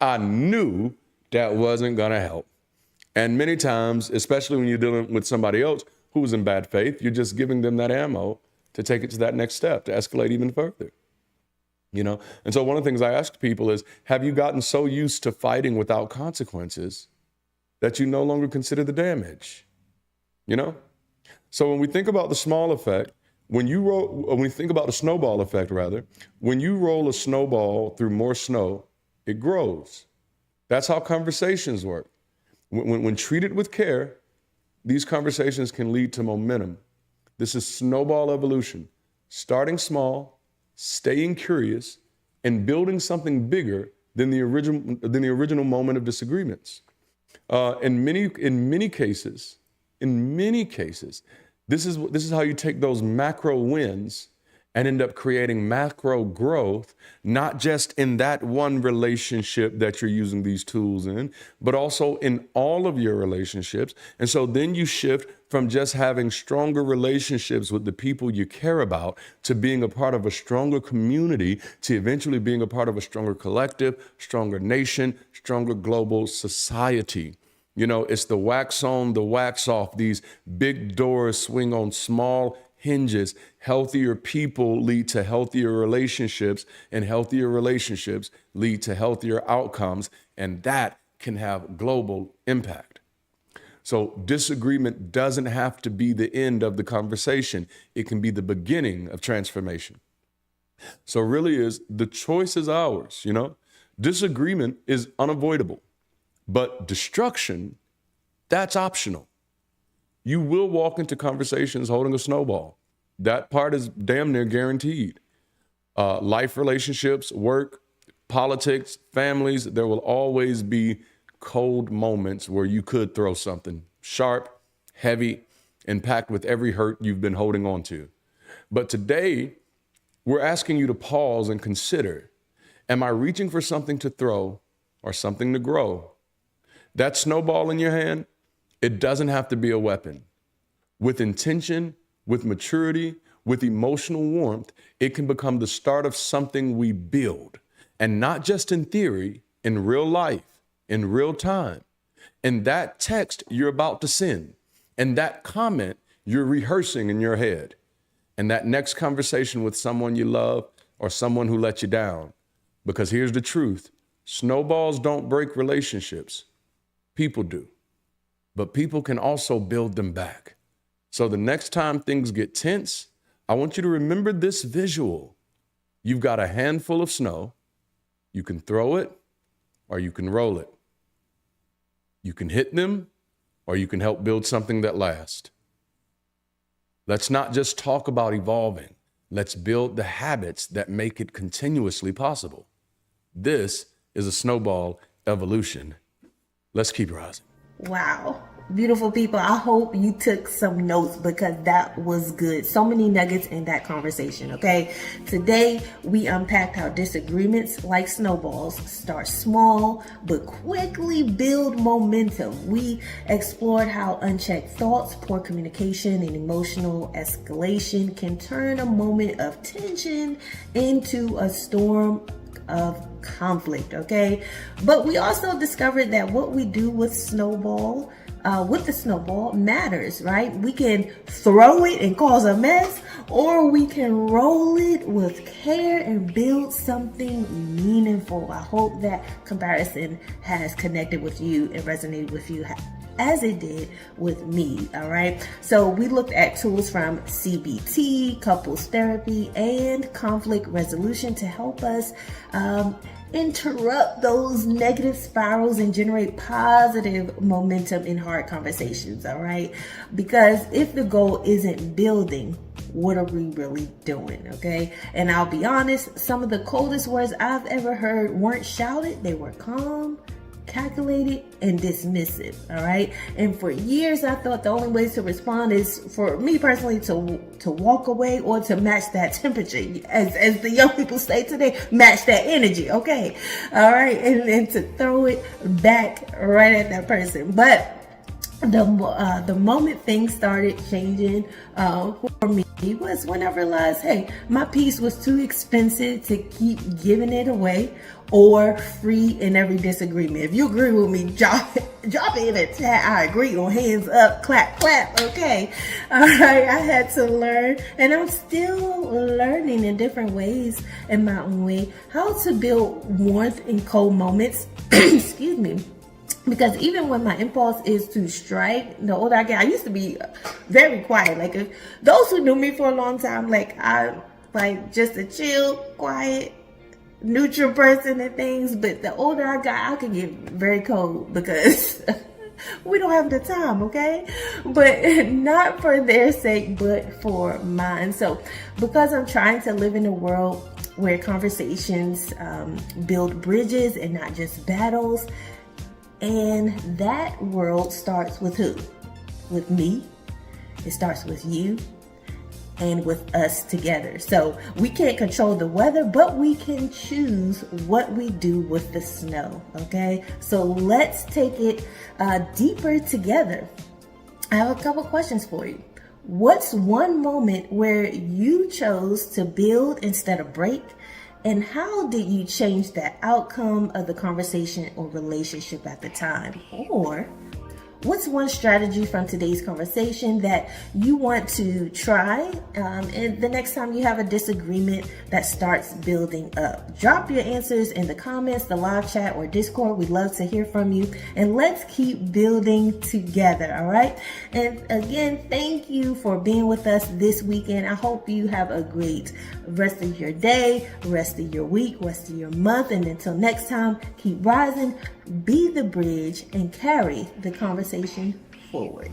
I knew that wasn't going to help. And many times, especially when you're dealing with somebody else who was in bad faith, you're just giving them that ammo to take it to that next step, to escalate even further. And so one of the things I ask people is, have you gotten so used to fighting without consequences that you no longer consider the damage? So when we think about the small effect, when we think about the snowball effect, when you roll a snowball through more snow, it grows. That's how conversations work. When treated with care, these conversations can lead to momentum. This is snowball evolution, starting small, staying curious, and building something bigger than the original moment of disagreements. In many cases, this is how you take those macro wins and end up creating macro growth, not just in that one relationship that you're using these tools in, but also in all of your relationships. And so then you shift from just having stronger relationships with the people you care about to being a part of a stronger community, to eventually being a part of a stronger collective, stronger nation, stronger global society. It's the wax on, the wax off. These big doors swing on small hinges. Healthier people lead to healthier relationships, and healthier relationships lead to healthier outcomes, and that can have global impact. So disagreement doesn't have to be the end of the conversation. It can be the beginning of transformation. So really the choice is ours, Disagreement is unavoidable, but destruction, that's optional. You will walk into conversations holding a snowball. That part is damn near guaranteed. Life relationships, work, politics, families, there will always be cold moments where you could throw something sharp, heavy, and packed with every hurt you've been holding on to. But today, we're asking you to pause and consider, am I reaching for something to throw or something to grow? That snowball in your hand, it doesn't have to be a weapon. With intention, with maturity, with emotional warmth, it can become the start of something we build. And not just in theory, in real life, in real time. And that text you're about to send, and that comment you're rehearsing in your head, and that next conversation with someone you love or someone who let you down. Because here's the truth, snowballs don't break relationships. People do. But people can also build them back. So the next time things get tense, I want you to remember this visual. You've got a handful of snow. You can throw it or you can roll it. You can hit them or you can help build something that lasts. Let's not just talk about evolving. Let's build the habits that make it continuously possible. This is a snowball evolution. Let's keep rising. Wow. Beautiful people, I hope you took some notes because that was good. So many nuggets in that conversation, okay? Today, we unpacked how disagreements, like snowballs, start small but quickly build momentum. We explored how unchecked thoughts, poor communication, and emotional escalation can turn a moment of tension into a storm of conflict, okay? But we also discovered that what we do with the snowball matters, right? We can throw it and cause a mess, or we can roll it with care and build something meaningful. I hope that comparison has connected with you and resonated with you as it did with me, all right? So we looked at tools from CBT, couples therapy, and conflict resolution to help us interrupt those negative spirals and generate positive momentum in hard conversations, all right? Because if the goal isn't building, what are we really doing, okay? And I'll be honest, some of the coldest words I've ever heard weren't shouted, they were calm, calculated, and dismissive, all right? And for years, I thought the only way to respond is, for me personally, to walk away or to match that temperature. As the young people say today, match that energy, okay? All right, and to throw it back right at that person. But the moment things started changing for me was when I realized, hey, my piece was too expensive to keep giving it away or free in every disagreement. If you agree with me, drop it in the chat. I agree, or hands up, clap, clap. Okay. All right. I had to learn, and I'm still learning in different ways, in my own way, how to build warmth in cold moments. Excuse me. Because even when my impulse is to strike, the older I get, I used to be very quiet. Like, if those who knew me for a long time, I just a chill, quiet, neutral person and things. But the older I got, I could get very cold because we don't have the time, okay? But not for their sake, but for mine. So because I'm trying to live in a world where conversations build bridges and not just battles, and that world starts with who? With me. It starts with you and with us together. So we can't control the weather, but we can choose what we do with the snow, okay? So let's take it deeper together. I have a couple questions for you. What's one moment where you chose to build instead of break? And how did you change the outcome of the conversation or relationship at the time? Or what's one strategy from today's conversation that you want to try and the next time you have a disagreement that starts building up? Drop your answers in the comments, the live chat, or Discord. We'd love to hear from you. And let's keep building together, all right? And again, thank you for being with us this weekend. I hope you have a great rest of your day, rest of your week, rest of your month. And until next time, keep rising, be the bridge, and carry the conversation forward.